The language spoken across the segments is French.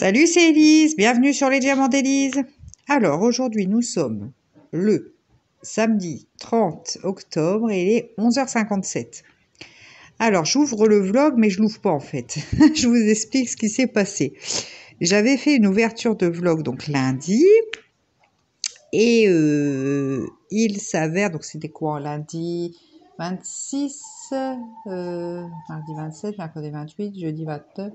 Salut, c'est Élise, bienvenue sur les Diamants d'Élise. Alors aujourd'hui nous sommes le samedi 30 octobre et il est 11h57. Alors j'ouvre le vlog mais je l'ouvre pas en fait. Je vous explique ce qui s'est passé. J'avais fait une ouverture de vlog donc lundi et il s'avère, donc c'était quoi lundi 26, mardi 27, mercredi 28, jeudi 29.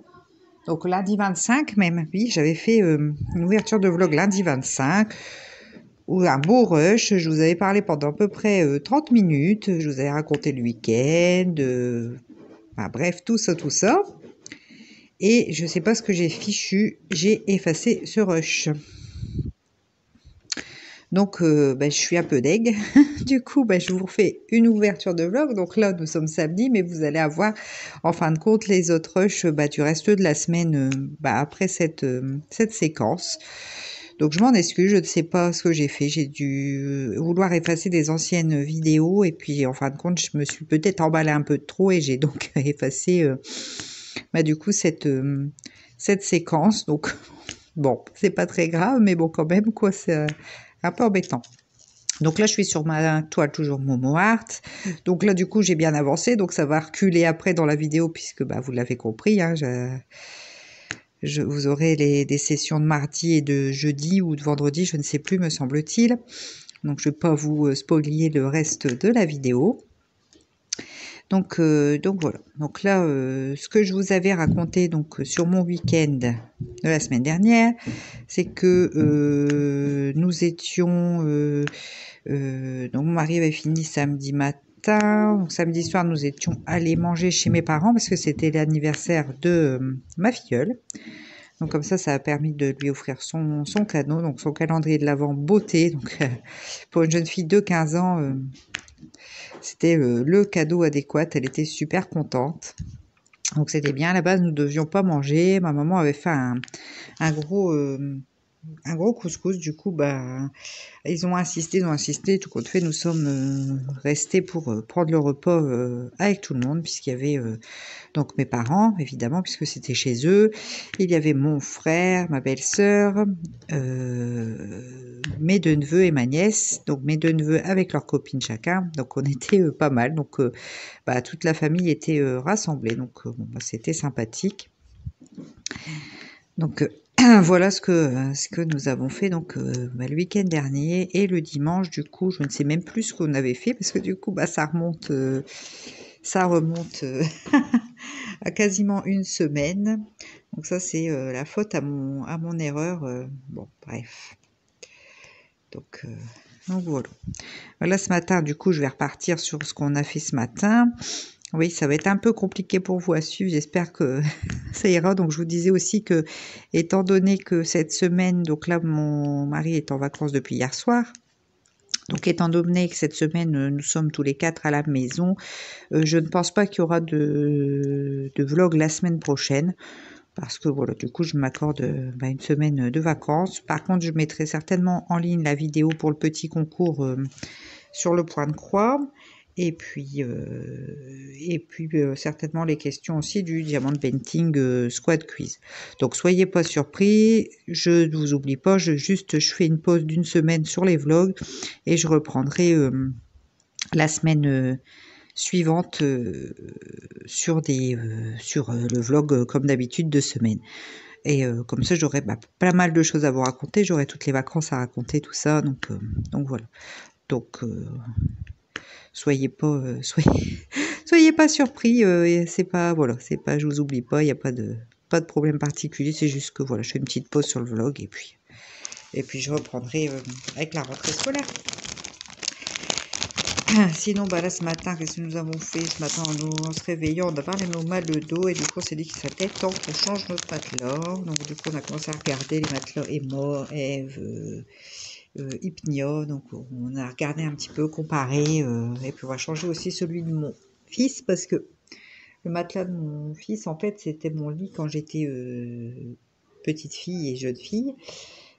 Donc lundi 25 même, oui, j'avais fait une ouverture de vlog lundi 25, ou un beau rush, je vous avais parlé pendant à peu près 30 minutes, je vous avais raconté le week-end, enfin, bref, tout ça, tout ça. Et je sais pas ce que j'ai fichu, j'ai effacé ce rush. Donc, je suis un peu deg. Du coup, je vous refais une ouverture de vlog. Donc là, nous sommes samedi, mais vous allez avoir, en fin de compte, les autres rushs du reste de la semaine après cette séquence. Donc, je m'en excuse, je ne sais pas ce que j'ai fait. J'ai dû vouloir effacer des anciennes vidéos. Et puis, en fin de compte, je me suis peut-être emballé un peu de trop et j'ai donc effacé, du coup, cette séquence. Donc, bon, c'est pas très grave, mais bon, quand même, quoi, c'est un peu embêtant. Donc là, je suis sur ma toile toujours Momo Art. Donc là, du coup, j'ai bien avancé. Donc ça va reculer après dans la vidéo puisque vous l'avez compris. Hein, vous aurez des sessions de mardi et de jeudi ou de vendredi, je ne sais plus, me semble-t-il. Donc je ne vais pas vous spoiler le reste de la vidéo. Donc voilà. Donc là, ce que je vous avais raconté donc sur mon week-end de la semaine dernière, c'est que nous étions donc mon mari avait fini samedi matin. Donc samedi soir, nous étions allés manger chez mes parents parce que c'était l'anniversaire de ma filleule. Donc comme ça a permis de lui offrir son cadeau, donc son calendrier de l'Avent beauté. Donc pour une jeune fille de 15 ans, c'était le cadeau adéquat. Elle était super contente. Donc c'était bien. À la base, nous ne devions pas manger. Ma maman avait fait un gros couscous. Du coup, ils ont insisté. Tout compte fait, nous sommes restés pour prendre le repas avec tout le monde, puisqu'il y avait donc mes parents, évidemment, puisque c'était chez eux. Il y avait mon frère, ma belle-sœur, mes deux neveux et ma nièce. Donc mes deux neveux avec leurs copines chacun. Donc on était pas mal. Donc toute la famille était rassemblée. Donc c'était sympathique. Donc voilà ce que nous avons fait donc le week-end dernier et le dimanche. Du coup, je ne sais même plus ce qu'on avait fait parce que du coup, ça remonte à quasiment une semaine. Donc ça, c'est la faute à mon erreur. Bon, bref. Donc voilà. Voilà, ce matin, du coup, je vais repartir sur ce qu'on a fait ce matin. Oui, ça va être un peu compliqué pour vous à suivre. J'espère que ça ira. Donc, je vous disais aussi que, étant donné que cette semaine, donc là, mon mari est en vacances depuis hier soir. Donc, étant donné que cette semaine, nous sommes tous les 4 à la maison, je ne pense pas qu'il y aura de vlog la semaine prochaine. Parce que voilà, du coup, je m'accorde une semaine de vacances. Par contre, je mettrai certainement en ligne la vidéo pour le petit concours sur le point de croix. Et puis certainement les questions aussi du Diamond Painting Squad Quiz. Donc soyez pas surpris, je ne vous oublie pas, je fais une pause d'une semaine sur les vlogs et je reprendrai la semaine suivante sur le vlog comme d'habitude de semaine. Et comme ça, j'aurai pas mal de choses à vous raconter, j'aurai toutes les vacances à raconter, tout ça. Donc voilà. Donc soyez pas soyez pas surpris, c'est pas voilà, c'est pas je vous oublie pas, il y a pas de problème particulier, c'est juste que voilà, je fais une petite pause sur le vlog et puis je reprendrai avec la rentrée scolaire. Sinon là ce matin, qu'est-ce que nous avons fait ce matin en se réveillant, on a parlé de nos mal de dos et du coup on s'est dit qu'il serait temps qu'on change notre matelas. Donc du coup on a commencé à regarder les matelas Emma, Eve, Hypnia, donc on a regardé un petit peu, comparé, et puis on va changer aussi celui de mon fils, parce que le matelas de mon fils, en fait, c'était mon lit quand j'étais petite fille et jeune fille,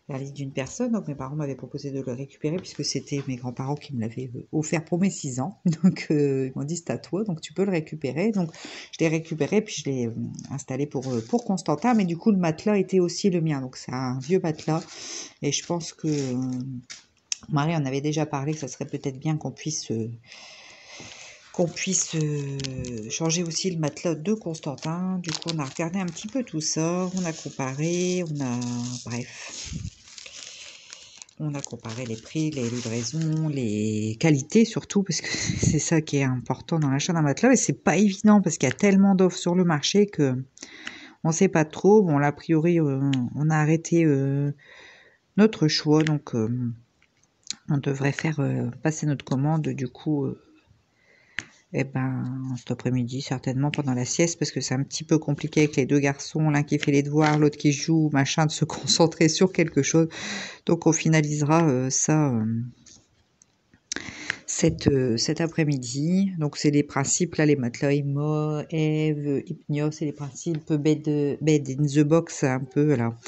la liste d'une personne. Donc mes parents m'avaient proposé de le récupérer puisque c'était mes grands-parents qui me l'avaient offert pour mes 6 ans. Donc ils m'ont dit c'est à toi, donc tu peux le récupérer. Donc je l'ai récupéré puis je l'ai installé pour Constantin. Mais du coup le matelas était aussi le mien. Donc c'est un vieux matelas et je pense que Marie en avait déjà parlé que ça serait peut-être bien qu'on puisse changer aussi le matelas de Constantin. Du coup, on a regardé un petit peu tout ça, on a comparé, bref, on a comparé les prix, les livraisons, les qualités surtout, parce que c'est ça qui est important dans l'achat d'un matelas, et c'est pas évident, parce qu'il y a tellement d'offres sur le marché que on sait pas trop. Bon, là, a priori, on a arrêté notre choix, donc on devrait faire passer notre commande, du coup... Eh ben, cet après-midi, certainement pendant la sieste, parce que c'est un petit peu compliqué avec les 2 garçons, l'un qui fait les devoirs, l'autre qui joue, machin, de se concentrer sur quelque chose. Donc on finalisera ça cet après-midi. Donc c'est les principes, là, les matelas Emo, Eve, Hypnios, c'est les principes bed in the box, un peu, là.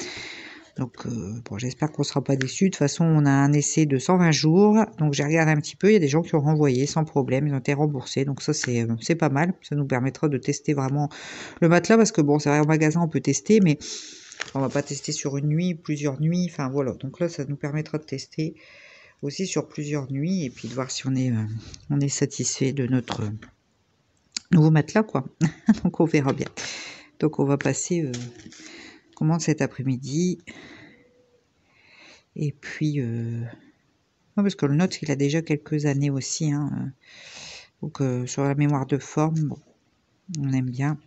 Donc, bon, j'espère qu'on ne sera pas déçus. De toute façon, on a un essai de 120 jours. Donc, j'ai regardé un petit peu. Il y a des gens qui ont renvoyé sans problème. Ils ont été remboursés. Donc, ça, c'est pas mal. Ça nous permettra de tester vraiment le matelas. Parce que, bon, c'est vrai, en magasin, on peut tester. Mais on va pas tester sur une nuit, plusieurs nuits. Enfin, voilà. Donc là, ça nous permettra de tester aussi sur plusieurs nuits. Et puis, de voir si on est satisfait de notre nouveau matelas, quoi. Donc, on verra bien. Donc, on va passer... commande cet après-midi. Et puis, parce que le nôtre, il a déjà quelques années aussi. Hein, donc, sur la mémoire de forme, bon, on aime bien.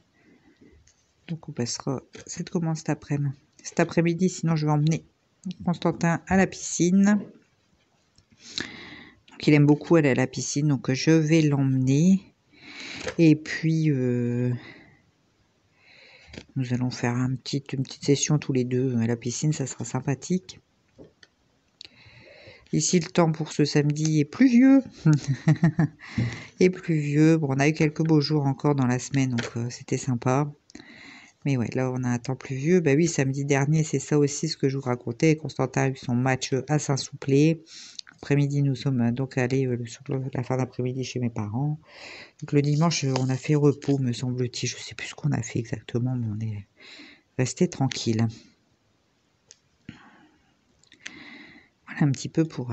Donc, on passera cette commande cet après-midi. Cet après-midi, sinon, je vais emmener Constantin à la piscine. Donc, il aime beaucoup aller à la piscine. Donc, je vais l'emmener. Et puis, nous allons faire une petite session tous les deux à la piscine. Ça sera sympathique. Ici, le temps pour ce samedi est pluvieux. Et pluvieux. Bon, on a eu quelques beaux jours encore dans la semaine, donc c'était sympa. Mais ouais, là, on a un temps pluvieux. Bah oui, samedi dernier, c'est ça aussi ce que je vous racontais. Constantin a eu son match à Saint-Souplé. Après-midi, nous sommes donc allés sur la fin d'après-midi chez mes parents. Donc le dimanche, on a fait repos, me semble-t-il. Je sais plus ce qu'on a fait exactement, mais on est resté tranquille. Voilà un petit peu pour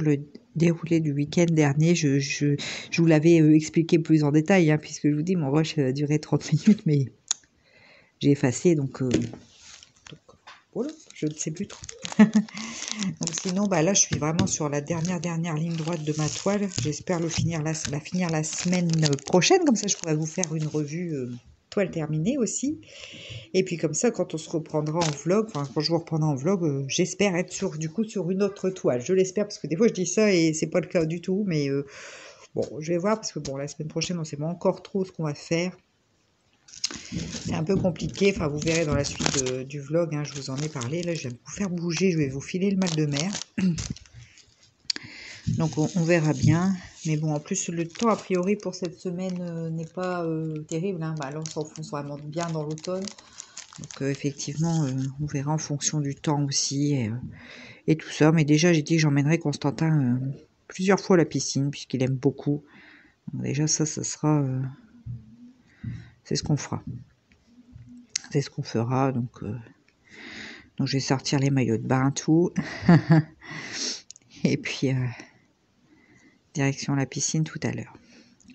le déroulé du week-end dernier. Je vous l'avais expliqué plus en détail, hein, puisque je vous dis, mon rush a duré 30 minutes, mais j'ai effacé, donc voilà, je ne sais plus trop. Donc sinon, bah là, je suis vraiment sur la dernière ligne droite de ma toile. J'espère la finir la semaine prochaine, comme ça je pourrais vous faire une revue toile terminée aussi. Et puis comme ça, quand on se reprendra en vlog, enfin quand je vous reprendrai en vlog, j'espère être sur une autre toile. Je l'espère, parce que des fois je dis ça et c'est pas le cas du tout. Mais bon, je vais voir, parce que bon, la semaine prochaine, on sait pas encore trop ce qu'on va faire. C'est un peu compliqué, enfin vous verrez dans la suite du vlog, hein, je vous en ai parlé. Là, je viens de vous faire bouger, je vais vous filer le mal de mer. Donc on verra bien. Mais bon, en plus, le temps, a priori, pour cette semaine n'est pas terrible. Hein. Bah, là, on s'enfonce vraiment bien dans l'automne. Donc effectivement, on verra en fonction du temps aussi et tout ça. Mais déjà, j'ai dit que j'emmènerai Constantin plusieurs fois à la piscine, puisqu'il aime beaucoup. Donc déjà, ça sera... c'est ce qu'on fera. C'est ce qu'on fera. Donc je vais sortir les maillots de bain, tout. Et puis, direction la piscine tout à l'heure.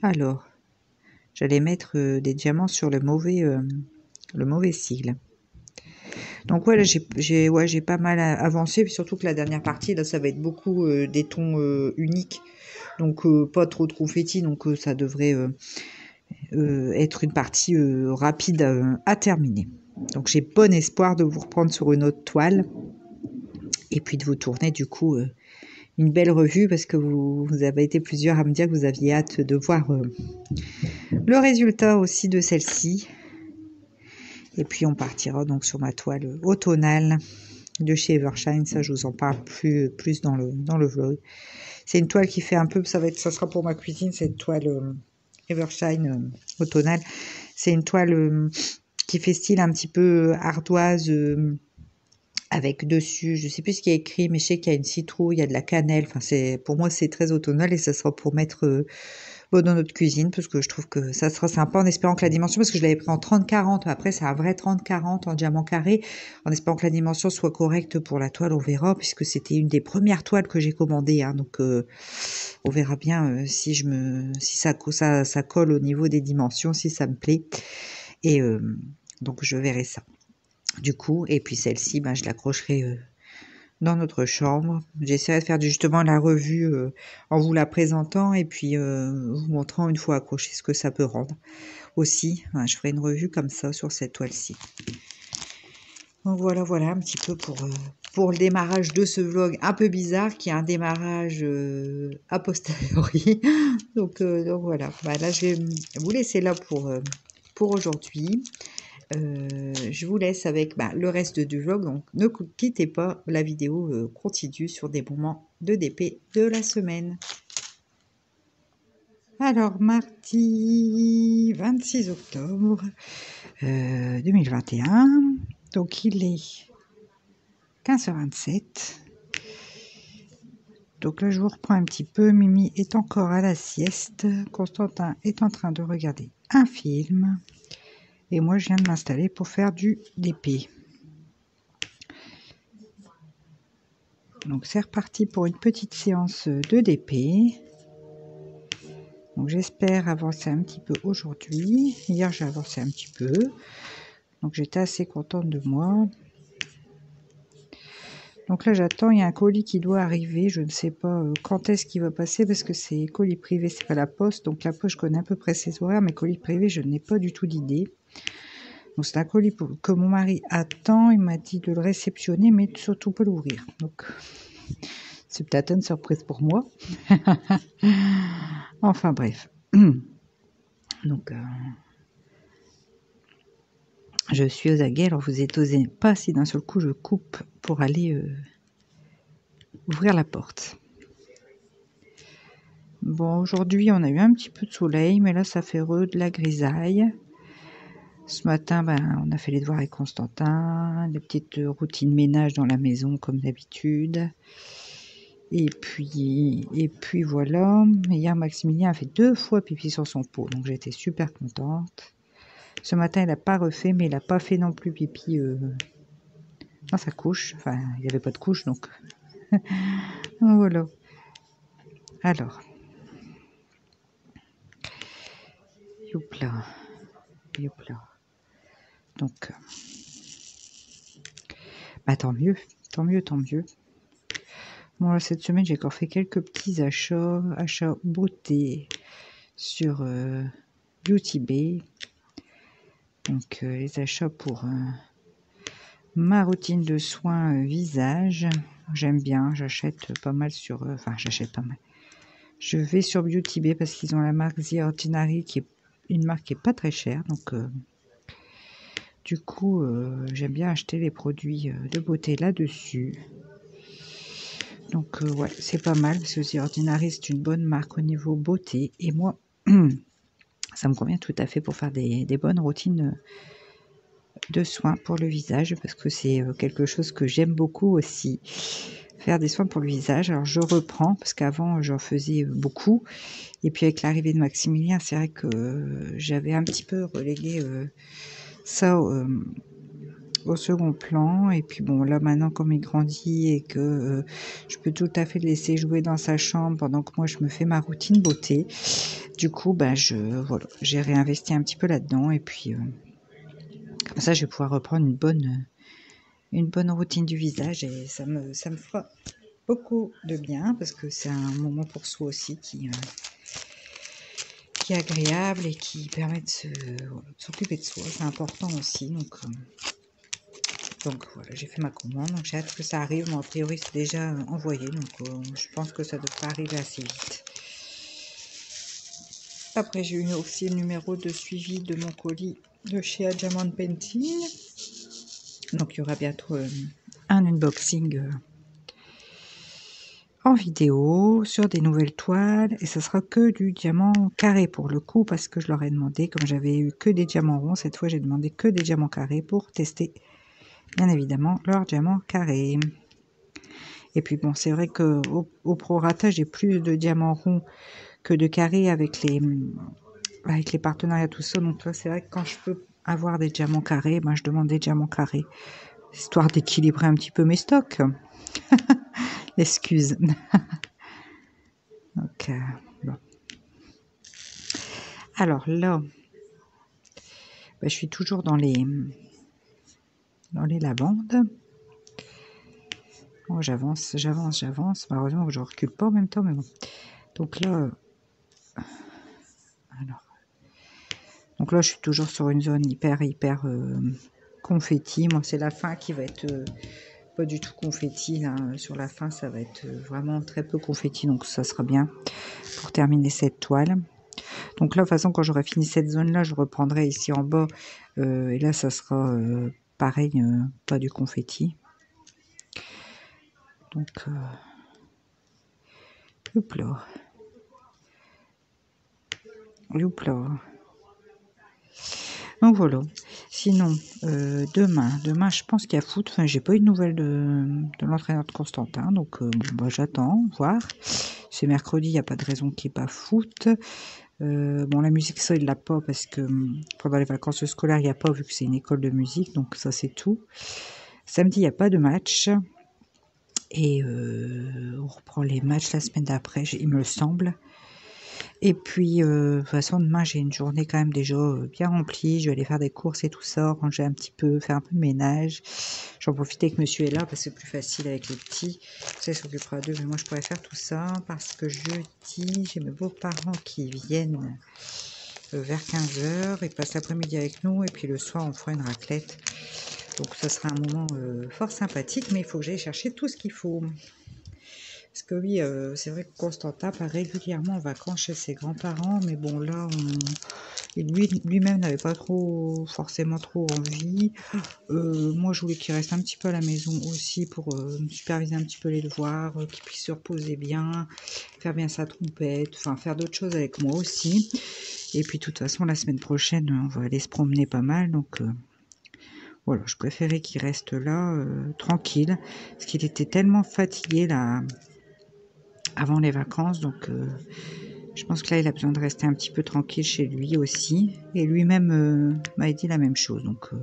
Alors, j'allais mettre des diamants sur le mauvais sigle. Donc voilà, j'ai pas mal avancé, puis surtout que la dernière partie, là, ça va être beaucoup des tons uniques. Donc pas trop de confettis, donc ça devrait être une partie rapide à terminer. Donc j'ai bon espoir de vous reprendre sur une autre toile. Et puis de vous tourner du coup une belle revue, parce que vous avez été plusieurs à me dire que vous aviez hâte de voir le résultat aussi de celle-ci. Et puis on partira donc sur ma toile automnale de chez Evershine. Ça, je vous en parle plus dans le vlog. C'est une toile qui fait un peu, ça sera pour ma cuisine, cette toile Evershine automnale. C'est une toile qui fait style un petit peu ardoise, avec dessus, je sais plus ce qui est écrit, mais je sais qu'il y a une citrouille, il y a de la cannelle. Enfin, pour moi, c'est très automnal et ça sera pour mettre dans notre cuisine parce que je trouve que ça sera sympa en espérant que la dimension, parce que je l'avais pris en 30-40. Après, c'est un vrai 30-40 en diamant carré. En espérant que la dimension soit correcte pour la toile, on verra, puisque c'était une des premières toiles que j'ai commandées. Hein, donc, on verra bien si ça colle au niveau des dimensions, si ça me plaît. Et donc, je verrai ça. Du coup, et puis celle-ci, ben, je l'accrocherai dans notre chambre. J'essaierai de faire justement la revue en vous la présentant et puis vous montrant une fois accroché ce que ça peut rendre. Aussi, hein, je ferai une revue comme ça sur cette toile-ci. Donc voilà un petit peu pour le démarrage de ce vlog un peu bizarre, qui est un démarrage a posteriori. donc voilà, bah, là je vais vous laisser là pour aujourd'hui. Je vous laisse avec le reste du vlog, donc ne quittez pas, la vidéo continue sur des moments de DP de la semaine. Alors, mardi 26 octobre 2021, donc il est 15h27. Donc là, je vous reprends un petit peu. Mimi est encore à la sieste. Constantin est en train de regarder un film. Et moi, je viens de m'installer pour faire du DP. Donc, c'est reparti pour une petite séance de DP. Donc, j'espère avancer un petit peu aujourd'hui. Hier, j'ai avancé un petit peu. Donc, j'étais assez contente de moi. Donc là, j'attends. Il y a un colis qui doit arriver. Je ne sais pas quand est-ce qu'il va passer parce que c'est colis privé, c'est pas la poste. Donc, la poste, je connais à peu près ses horaires. Mais colis privé, je n'ai pas du tout d'idée. Donc, c'est un colis que mon mari attend. Il m'a dit de le réceptionner, mais surtout pas l'ouvrir. Donc, c'est peut-être une surprise pour moi. Enfin, bref. Donc, je suis aux aguets. Alors, vous n'osez pas si d'un seul coup, je coupe pour aller ouvrir la porte. Bon, aujourd'hui, on a eu un petit peu de soleil, mais là, ça fait de la grisaille. Ce matin, on a fait les devoirs avec Constantin, des petites routines ménage dans la maison, comme d'habitude. Et puis voilà. Hier, Maximilien a fait 2 fois pipi sur son pot, donc j'étais super contente. Ce matin, il n'a pas refait, mais il n'a pas fait non plus pipi dans sa couche. Enfin, il n'y avait pas de couche, donc voilà. Alors, youpla. Donc, tant mieux. Bon, là, cette semaine, j'ai encore fait quelques petits achats beauté sur Beauty Bay. Donc, les achats pour ma routine de soins visage. J'aime bien, j'achète pas mal sur... j'achète pas mal. Je vais sur Beauty Bay parce qu'ils ont la marque The Ordinary, qui est une marque qui est pas très chère. Donc, du coup, j'aime bien acheter les produits de beauté là-dessus. Donc, ouais, c'est pas mal parce que The Ordinary, c'est une bonne marque au niveau beauté. Et moi, ça me convient tout à fait pour faire des bonnes routines de soins pour le visage, parce que c'est quelque chose que j'aime beaucoup aussi, faire des soins pour le visage. Alors, je reprends parce qu'avant, j'en faisais beaucoup. Et puis, avec l'arrivée de Maximilien, c'est vrai que j'avais un petit peu relégué ça au second plan. Et puis bon, là maintenant, comme il grandit et que je peux tout à fait le laisser jouer dans sa chambre pendant que moi je me fais ma routine beauté, du coup voilà, j'ai réinvesti un petit peu là-dedans. Et puis comme ça, je vais pouvoir reprendre une bonne routine du visage, et ça me fera beaucoup de bien, parce que c'est un moment pour soi aussi qui est agréable et qui permet de s'occuper de soi. C'est important aussi. Donc voilà, j'ai fait ma commande, donc j'ai hâte que ça arrive. Bon, a priori, c'est déjà envoyé, donc je pense que ça devrait arriver assez vite. Après, j'ai eu aussi le numéro de suivi de mon colis de chez Diamond Painting. Donc, il y aura bientôt un unboxing en vidéo sur des nouvelles toiles et ça sera que du diamant carré pour le coup parce que je leur ai demandé, comme j'avais eu que des diamants ronds, cette fois j'ai demandé que des diamants carrés pour tester bien évidemment leur diamant carré. Et puis bon, c'est vrai que au prorata j'ai plus de diamants ronds que de carrés avec les partenariats tout ça, donc là c'est vrai que quand je peux avoir des diamants carrés, ben, je demande des diamants carrés histoire d'équilibrer un petit peu mes stocks. Excuse. Donc, bon. Alors là, ben, je suis toujours dans les lavandes. Oh, j'avance. Malheureusement, je recule pas en même temps, mais bon. Donc là, je suis toujours sur une zone hyper confetti. Moi, c'est la fin qui va être pas du tout confetti. Là. Sur la fin, ça va être vraiment très peu confetti, donc ça sera bien pour terminer cette toile. Donc là, de toute façon, quand j'aurai fini cette zone-là, je reprendrai ici en bas. Et là, ça sera pareil, pas du confetti. Donc, hop là. Donc voilà. Sinon, demain, je pense qu'il y a foot. Enfin, j'ai pas eu de nouvelles de l'entraîneur de Constantin, donc bon, bah, j'attends, voir. C'est mercredi, il n'y a pas de raison qu'il n'y ait pas foot. Bon, la musique, ça, il l'a pas parce que pendant les vacances scolaires, il n'y a pas, vu que c'est une école de musique, donc ça, c'est tout. Samedi, il n'y a pas de match. Et on reprend les matchs la semaine d'après, il me semble. Et puis, de toute façon, demain, j'ai une journée quand même déjà bien remplie. Je vais aller faire des courses et tout ça, ranger un petit peu, faire un peu de ménage. J'en profite que monsieur est là parce que c'est plus facile avec les petits. Ça, il s'occupera d'eux, mais moi, je pourrais faire tout ça parce que jeudi, j'ai mes beaux-parents qui viennent vers 15 h. Ils passent l'après-midi avec nous et puis le soir, on fera une raclette. Donc, ça sera un moment fort sympathique, mais il faut que j'aille chercher tout ce qu'il faut. Parce que oui, c'est vrai que Constantin part régulièrement en vacances chez ses grands-parents, mais bon là, lui-même n'avait pas forcément trop envie. Moi, je voulais qu'il reste un petit peu à la maison aussi pour me superviser un petit peu les devoirs, qu'il puisse se reposer bien, faire bien sa trompette, enfin faire d'autres choses avec moi aussi. Et puis de toute façon, la semaine prochaine, on va aller se promener pas mal, donc voilà, je préférais qu'il reste là, tranquille, parce qu'il était tellement fatigué là avant les vacances, donc je pense que là il a besoin de rester un petit peu tranquille chez lui aussi, et lui-même m'a dit la même chose, donc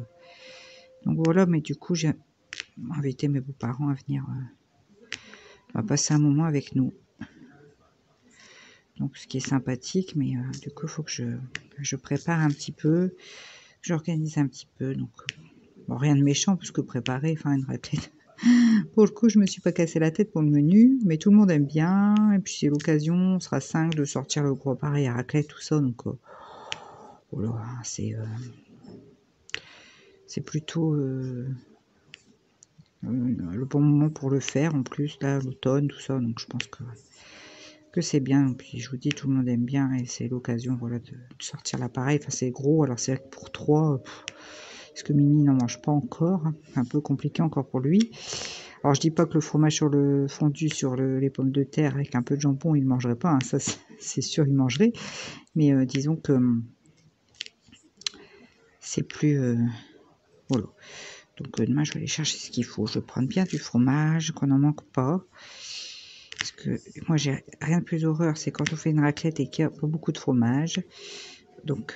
voilà. Mais du coup j'ai invité mes beaux-parents à venir passer un moment avec nous, donc ce qui est sympathique, mais du coup il faut que je prépare un petit peu, j'organise un petit peu, donc bon, rien de méchant parce que préparer, enfin une raclette. Pour le coup, je me suis pas cassé la tête pour le menu, mais tout le monde aime bien. Et puis c'est l'occasion, on sera 5 de sortir le gros appareil à raclette, tout ça. Donc voilà, c'est plutôt le bon moment pour le faire. En plus, là, l'automne, tout ça. Donc je pense que c'est bien. Et puis je vous dis, tout le monde aime bien et c'est l'occasion, voilà, de sortir l'appareil. Enfin, c'est gros. Alors c'est vrai que pour 3, parce que Mimi n'en mange pas encore. Hein, un peu compliqué encore pour lui. Alors, je dis pas que le fromage sur le fondu sur les pommes de terre avec un peu de jambon, il ne mangerait pas. Hein, ça, c'est sûr, il mangerait. Mais disons que c'est plus... voilà. Donc, demain, je vais aller chercher ce qu'il faut. Je vais prendre bien du fromage, qu'on n'en manque pas. Parce que moi, j'ai rien de plus horreur, c'est quand on fait une raclette et qu'il n'y a pas beaucoup de fromage. Donc,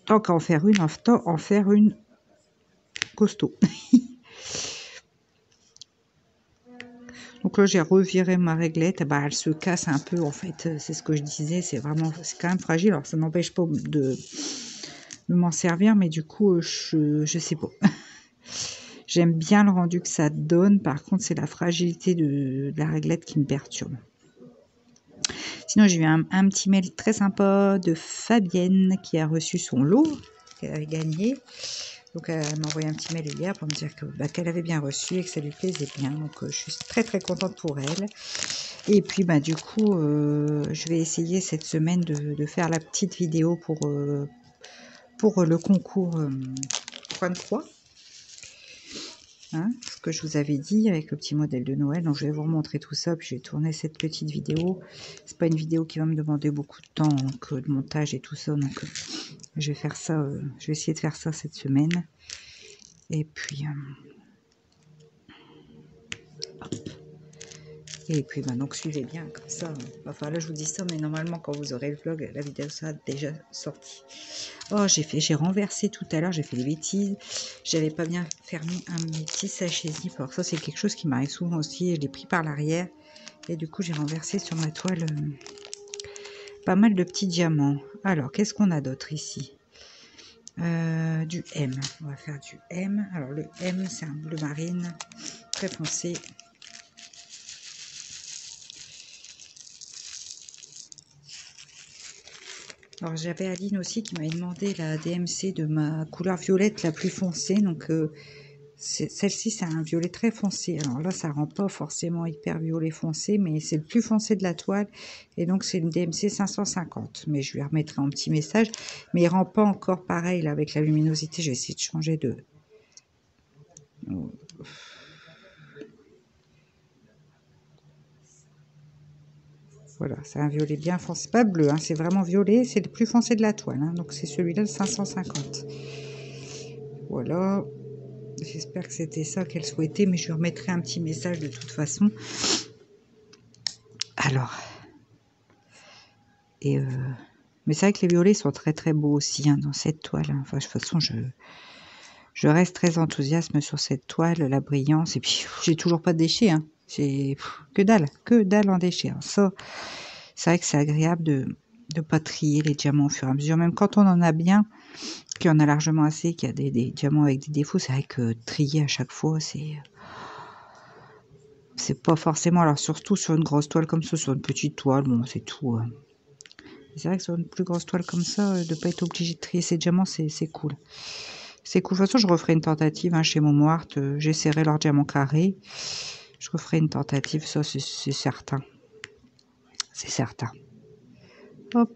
tant qu'à en faire une, autant en faire une costaud. Donc là, j'ai reviré ma réglette. Bah, elle se casse un peu, en fait. C'est ce que je disais. C'est quand même fragile. Alors, ça m'empêche pas de m'en servir, mais du coup, je sais pas. J'aime bien le rendu que ça donne. Par contre, c'est la fragilité de la réglette qui me perturbe. Sinon, j'ai eu un petit mail très sympa de Fabienne qui a reçu son lot qu'elle avait gagné. Donc, elle m'a envoyé un petit mail hier pour me dire qu'elle avait bien reçu et que ça lui plaisait bien. Donc, je suis très, très contente pour elle. Et puis, du coup, je vais essayer cette semaine de faire la petite vidéo pour le concours 33. Hein, ce que je vous avais dit avec le petit modèle de Noël. Donc je vais vous remontrer tout ça, puis j'ai tourné cette petite vidéo. C'est pas une vidéo qui va me demander beaucoup de temps, donc, de montage et tout ça, donc je vais faire ça, je vais essayer de faire ça cette semaine. Et puis donc suivez bien comme ça. Enfin là je vous dis ça, mais normalement quand vous aurez le vlog, la vidéo sera déjà sortie. Oh, j'ai renversé tout à l'heure, j'ai fait des bêtises. J'avais pas bien fermé un petit sachet zip. Alors ça c'est quelque chose qui m'arrive souvent aussi. Je l'ai pris par l'arrière et du coup j'ai renversé sur ma toile pas mal de petits diamants. Alors qu'est-ce qu'on a d'autre ici? Du M. On va faire du M. Alors le M c'est un bleu marine très foncé. Alors j'avais Aline aussi qui m'avait demandé la DMC de ma couleur violette la plus foncée, donc celle-ci c'est un violet très foncé. Alors là ça rend pas forcément hyper violet foncé, mais c'est le plus foncé de la toile, et donc c'est une DMC 550. Mais je lui remettrai un petit message, mais il rend pas encore pareil là, avec la luminosité. Je vais essayer de changer de... Voilà, c'est un violet bien foncé, pas bleu, hein, c'est vraiment violet, c'est le plus foncé de la toile, hein, donc c'est celui-là, le 550. Voilà, j'espère que c'était ça qu'elle souhaitait, mais je lui remettrai un petit message de toute façon. Alors, mais c'est vrai que les violets sont très très beaux aussi hein, dans cette toile, hein. Enfin, de toute façon, je reste très enthousiaste sur cette toile, la brillance, et puis j'ai toujours pas de déchets, hein. J'ai que dalle en déchets, hein. Ça, c'est vrai que c'est agréable de pas trier les diamants au fur et à mesure, même quand on en a bien, qu'il y en a largement assez, qu'il y a des diamants avec des défauts, c'est vrai que trier à chaque fois, c'est pas forcément, alors surtout sur une grosse toile comme ça, sur une petite toile, bon c'est tout. C'est vrai que sur une plus grosse toile comme ça, de pas être obligé de trier ses diamants, c'est cool. C'est cool. De toute façon, je referai une tentative hein, chez Momo Art. J'essaierai leur diamant carré. Je referai une tentative, ça c'est certain. C'est certain. Hop.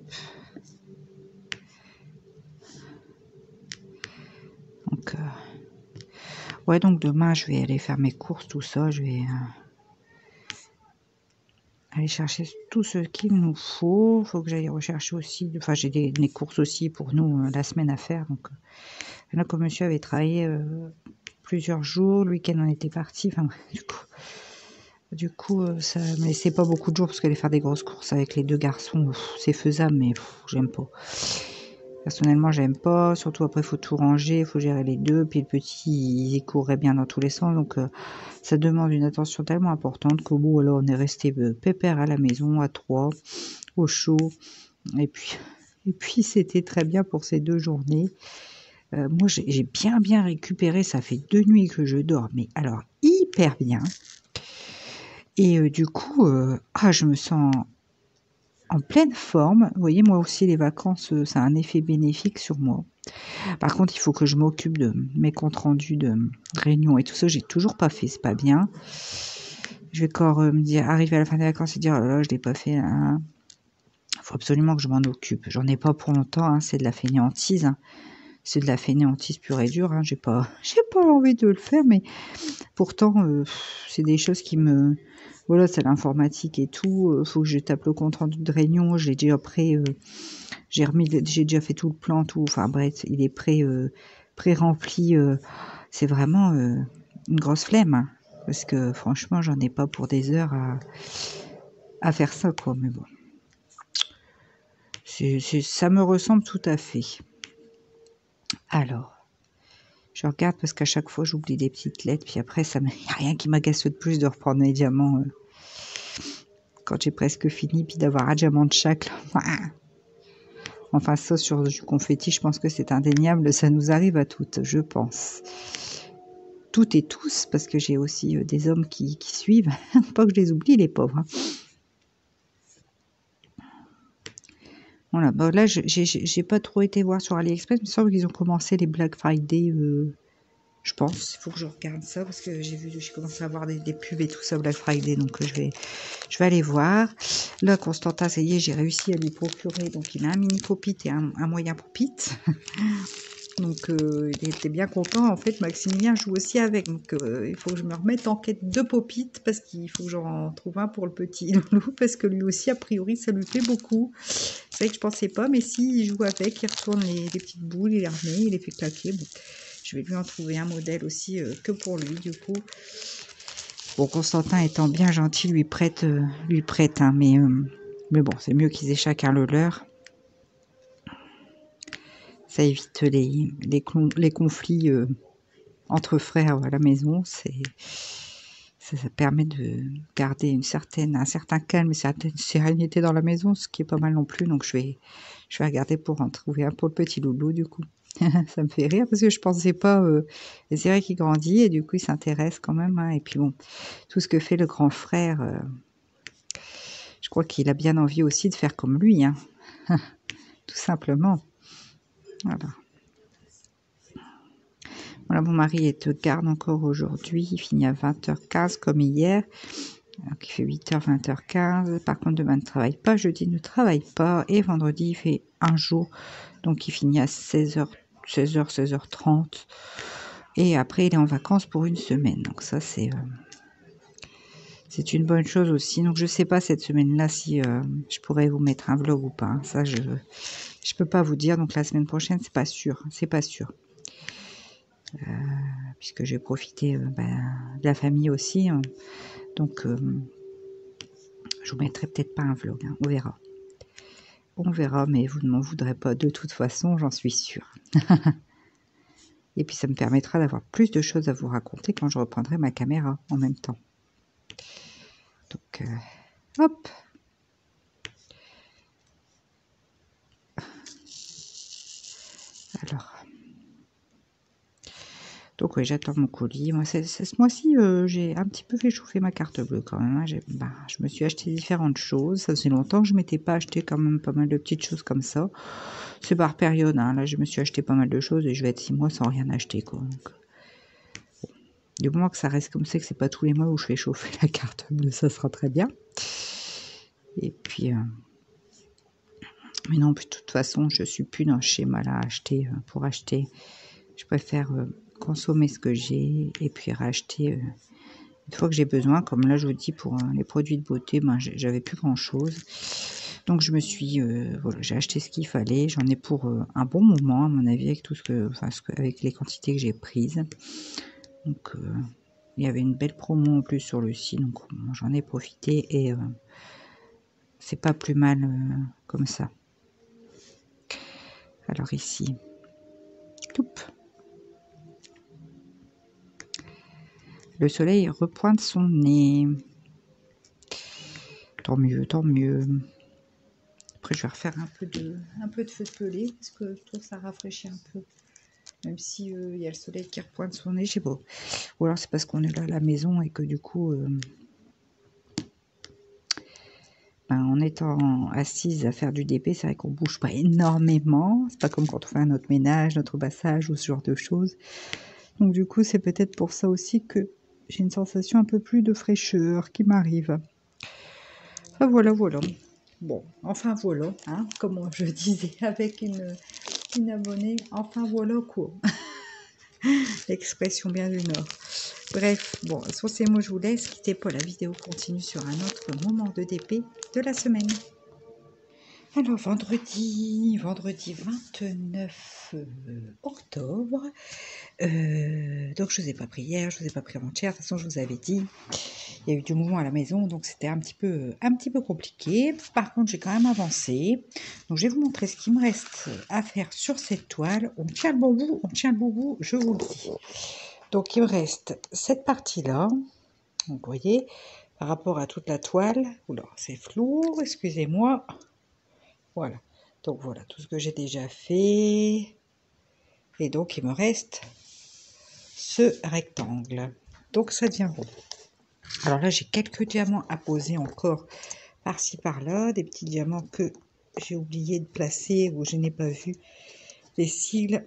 Donc, ouais, donc demain, je vais aller faire mes courses, tout ça. Je vais aller chercher tout ce qu'il nous faut. Il faut que j'aille rechercher aussi. Enfin, j'ai des courses aussi pour nous la semaine à faire. Donc, là, comme monsieur avait travaillé plusieurs jours, le week-end on était parti. Enfin, du coup, ça me laissait pas beaucoup de jours parce qu'aller faire des grosses courses avec les deux garçons, c'est faisable, mais j'aime pas. Personnellement, j'aime pas. Surtout après, il faut tout ranger, il faut gérer les deux. Puis le petit, il courait bien dans tous les sens. Donc, ça demande une attention tellement importante qu'au bout, alors, on est resté pépère à la maison, à 3, au chaud. Et puis c'était très bien pour ces 2 journées. Moi, j'ai bien récupéré. Ça fait 2 nuits que je dors, mais alors hyper bien. Et du coup, je me sens en pleine forme. Vous voyez, moi aussi, les vacances, ça a un effet bénéfique sur moi. Par contre, il faut que je m'occupe de mes comptes rendus de réunions et tout ça. J'ai toujours pas fait, c'est pas bien. Je vais encore me dire, arriver à la fin des vacances et dire, oh là là, je l'ai pas fait. Hein. Faut absolument que je m'en occupe. J'en ai pas pour longtemps, hein, c'est de la fainéantise. Hein. C'est de la fainéantise pure et dure. Hein. J'ai pas envie de le faire, mais pourtant, c'est des choses qui me... Voilà, c'est l'informatique et tout. Faut que je tape le compte rendu de réunion. Je l'ai déjà prêt. J'ai déjà fait tout le plan, tout. Enfin bref, il est pré-rempli. C'est vraiment une grosse flemme. Hein, parce que franchement, j'en ai pas pour des heures à faire ça, quoi. Mais bon. Ça me ressemble tout à fait. Alors, je regarde parce qu'à chaque fois, j'oublie des petites lettres. Puis après, il n'y a rien qui m'agace de plus de reprendre mes diamants quand j'ai presque fini. Puis d'avoir un diamant de chaque. Enfin, ça, sur du confetti, je pense que c'est indéniable. Ça nous arrive à toutes, je pense. Toutes et tous, parce que j'ai aussi des hommes qui suivent. Pas que je les oublie, les pauvres. Hein. Voilà, bon, là, j'ai pas trop été voir sur AliExpress, mais il me semble qu'ils ont commencé les Black Friday, je pense. Il faut que je regarde ça, parce que j'ai commencé à voir des pubs et tout ça, Black Friday, donc je vais aller voir. Là, Constantin, ça y est, j'ai réussi à lui procurer, donc il a un mini pop-it et un moyen pop-it. Donc, il était bien content. En fait, Maximilien joue aussi avec. Donc, il faut que je me remette en quête de Pop-it parce qu'il faut que j'en trouve un pour le petit loulou parce que lui aussi, a priori, ça lui plaît beaucoup. C'est vrai que je pensais pas, mais si, il joue avec, il retourne les petites boules, il les remet, il les fait claquer. Bon, je vais lui en trouver un modèle aussi que pour lui, du coup. Bon, Constantin étant bien gentil, lui prête, hein, mais bon, c'est mieux qu'ils aient chacun le leur. Ça évite les conflits entre frères à la maison. Ça permet de garder un certain calme, une certaine sérénité dans la maison, ce qui est pas mal non plus. Donc je vais regarder pour en trouver un pour le petit loulou du coup. Ça me fait rire parce que je pensais pas. C'est vrai qu'il grandit et du coup il s'intéresse quand même. Hein, et puis bon, tout ce que fait le grand frère, je crois qu'il a bien envie aussi de faire comme lui. Hein. Tout simplement. Voilà. Voilà, mon mari est de garde encore aujourd'hui. Il finit à 20h15 comme hier. Donc il fait 8h, 20h15. Par contre, demain ne travaille pas. Jeudi ne travaille pas. Et vendredi, il fait un jour. Donc il finit à 16h, 16h30. Et après, il est en vacances pour une semaine. Donc ça, c'est une bonne chose aussi. Donc je sais pas cette semaine-là si je pourrais vous mettre un vlog ou pas. Ça, je peux pas vous dire. Donc la semaine prochaine, c'est pas sûr. C'est pas sûr. Puisque j'ai profité de la famille aussi. Hein. Donc, je vous mettrai peut-être pas un vlog. Hein. On verra. On verra, mais vous ne m'en voudrez pas de toute façon, j'en suis sûre. Et puis, ça me permettra d'avoir plus de choses à vous raconter quand je reprendrai ma caméra en même temps. Donc, hop. Alors... Donc oui, j'attends mon colis. Moi, ce mois-ci, j'ai un petit peu fait chauffer ma carte bleue quand même. Hein. Je me suis acheté différentes choses. Ça faisait longtemps que je ne m'étais pas acheté quand même pas mal de petites choses comme ça. C'est par période. Hein. Là, je me suis acheté pas mal de choses et je vais être 6 mois sans rien acheter. Quoi. Donc, bon. Du moment que ça reste comme ça, que c'est pas tous les mois où je fais chauffer la carte bleue, ça sera très bien. Et puis... mais non, de toute façon, je suis plus dans ce schéma-là pour acheter. Je préfère... consommer ce que j'ai et puis racheter une fois que j'ai besoin, comme là je vous dis pour les produits de beauté, j'avais plus grand chose, donc je me suis voilà, j'ai acheté ce qu'il fallait, j'en ai pour un bon moment à mon avis avec tout avec les quantités que j'ai prises. Donc il y avait une belle promo en plus sur le site, donc j'en ai profité et c'est pas plus mal comme ça. Alors ici, toup. Le soleil repointe son nez. Tant mieux, tant mieux. Après, je vais refaire un peu de feu de pelé, parce que je trouve que ça rafraîchit un peu. Même si il y a le soleil qui repointe son nez, je sais pas. Ou alors c'est parce qu'on est là à la maison et que du coup, en étant assise à faire du DP, c'est vrai qu'on bouge pas énormément. C'est pas comme quand on fait notre ménage, notre bassage ou ce genre de choses. Donc du coup, c'est peut-être pour ça aussi que j'ai une sensation un peu plus de fraîcheur qui m'arrive. Ah, voilà, voilà. Bon, enfin voilà, hein, comme je disais avec une abonnée, enfin voilà quoi. L'expression bien du Nord. Bref, bon, sur ces mots, je vous laisse. Quittez pas, la vidéo continue sur un autre moment de DP de la semaine. Alors, vendredi 29 octobre. Donc, je ne vous ai pas pris hier, je ne vous ai pas pris avant-hier. De toute façon, je vous avais dit, il y a eu du mouvement à la maison, donc c'était un petit peu compliqué. Par contre, j'ai quand même avancé. Donc, je vais vous montrer ce qu'il me reste à faire sur cette toile. On tient le bon bout, je vous le dis. Donc, il me reste cette partie-là. Donc, vous voyez, par rapport à toute la toile. Oula, c'est flou, excusez-moi. Voilà. Donc, voilà tout ce que j'ai déjà fait. Et donc, il me reste ce rectangle. Donc, ça devient rond. Alors là, j'ai quelques diamants à poser encore par-ci, par-là. Des petits diamants que j'ai oublié de placer ou je n'ai pas vu les cils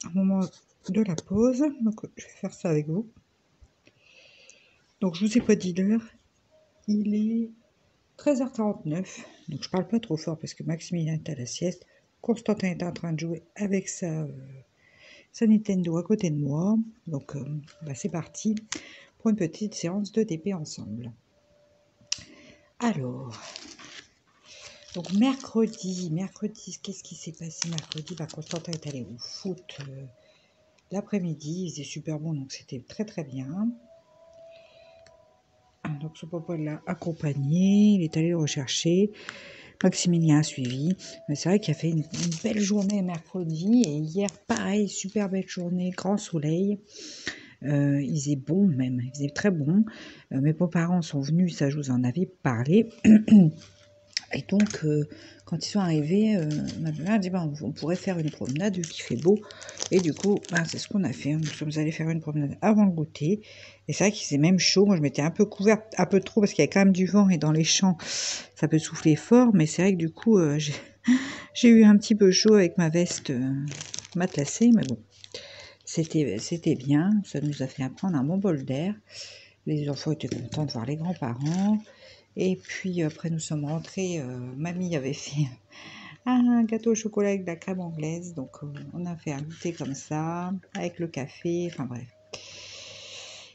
au moment de la pose. Donc, je vais faire ça avec vous. Donc, je vous ai pas dit l'heure. Il est 13h49. Donc, je parle pas trop fort parce que Maximilien est à la sieste. Constantin est en train de jouer avec sa sa Nintendo à côté de moi. Donc, c'est parti pour une petite séance de TP ensemble. Alors, donc mercredi, qu'est-ce qui s'est passé mercredi? Constantin est allé au foot l'après-midi, il faisait super bon, donc c'était très très bien. Donc son papa l'a accompagné, il est allé le rechercher. Maximilien a suivi. Mais c'est vrai qu'il a fait une belle journée mercredi. Et hier, pareil, super belle journée, grand soleil. Il faisait bon même, il faisait très bon. Mes beaux-parents sont venus, ça je vous en avais parlé. Et donc, quand ils sont arrivés, ma mère a dit on pourrait faire une promenade vu qu'il fait beau. Et du coup, c'est ce qu'on a fait. Nous sommes allés faire une promenade avant le goûter. Et c'est vrai qu'il faisait même chaud. Moi, je m'étais un peu couverte, un peu trop, parce qu'il y a quand même du vent et dans les champs, ça peut souffler fort. Mais c'est vrai que du coup, j'ai eu un petit peu chaud avec ma veste matelassée. Mais bon, c'était bien. Ça nous a fait prendre un bon bol d'air. Les enfants étaient contents de voir les grands-parents. Et puis après nous sommes rentrés, mamie avait fait un gâteau au chocolat avec de la crème anglaise, donc on a fait un goûter comme ça, avec le café, enfin bref.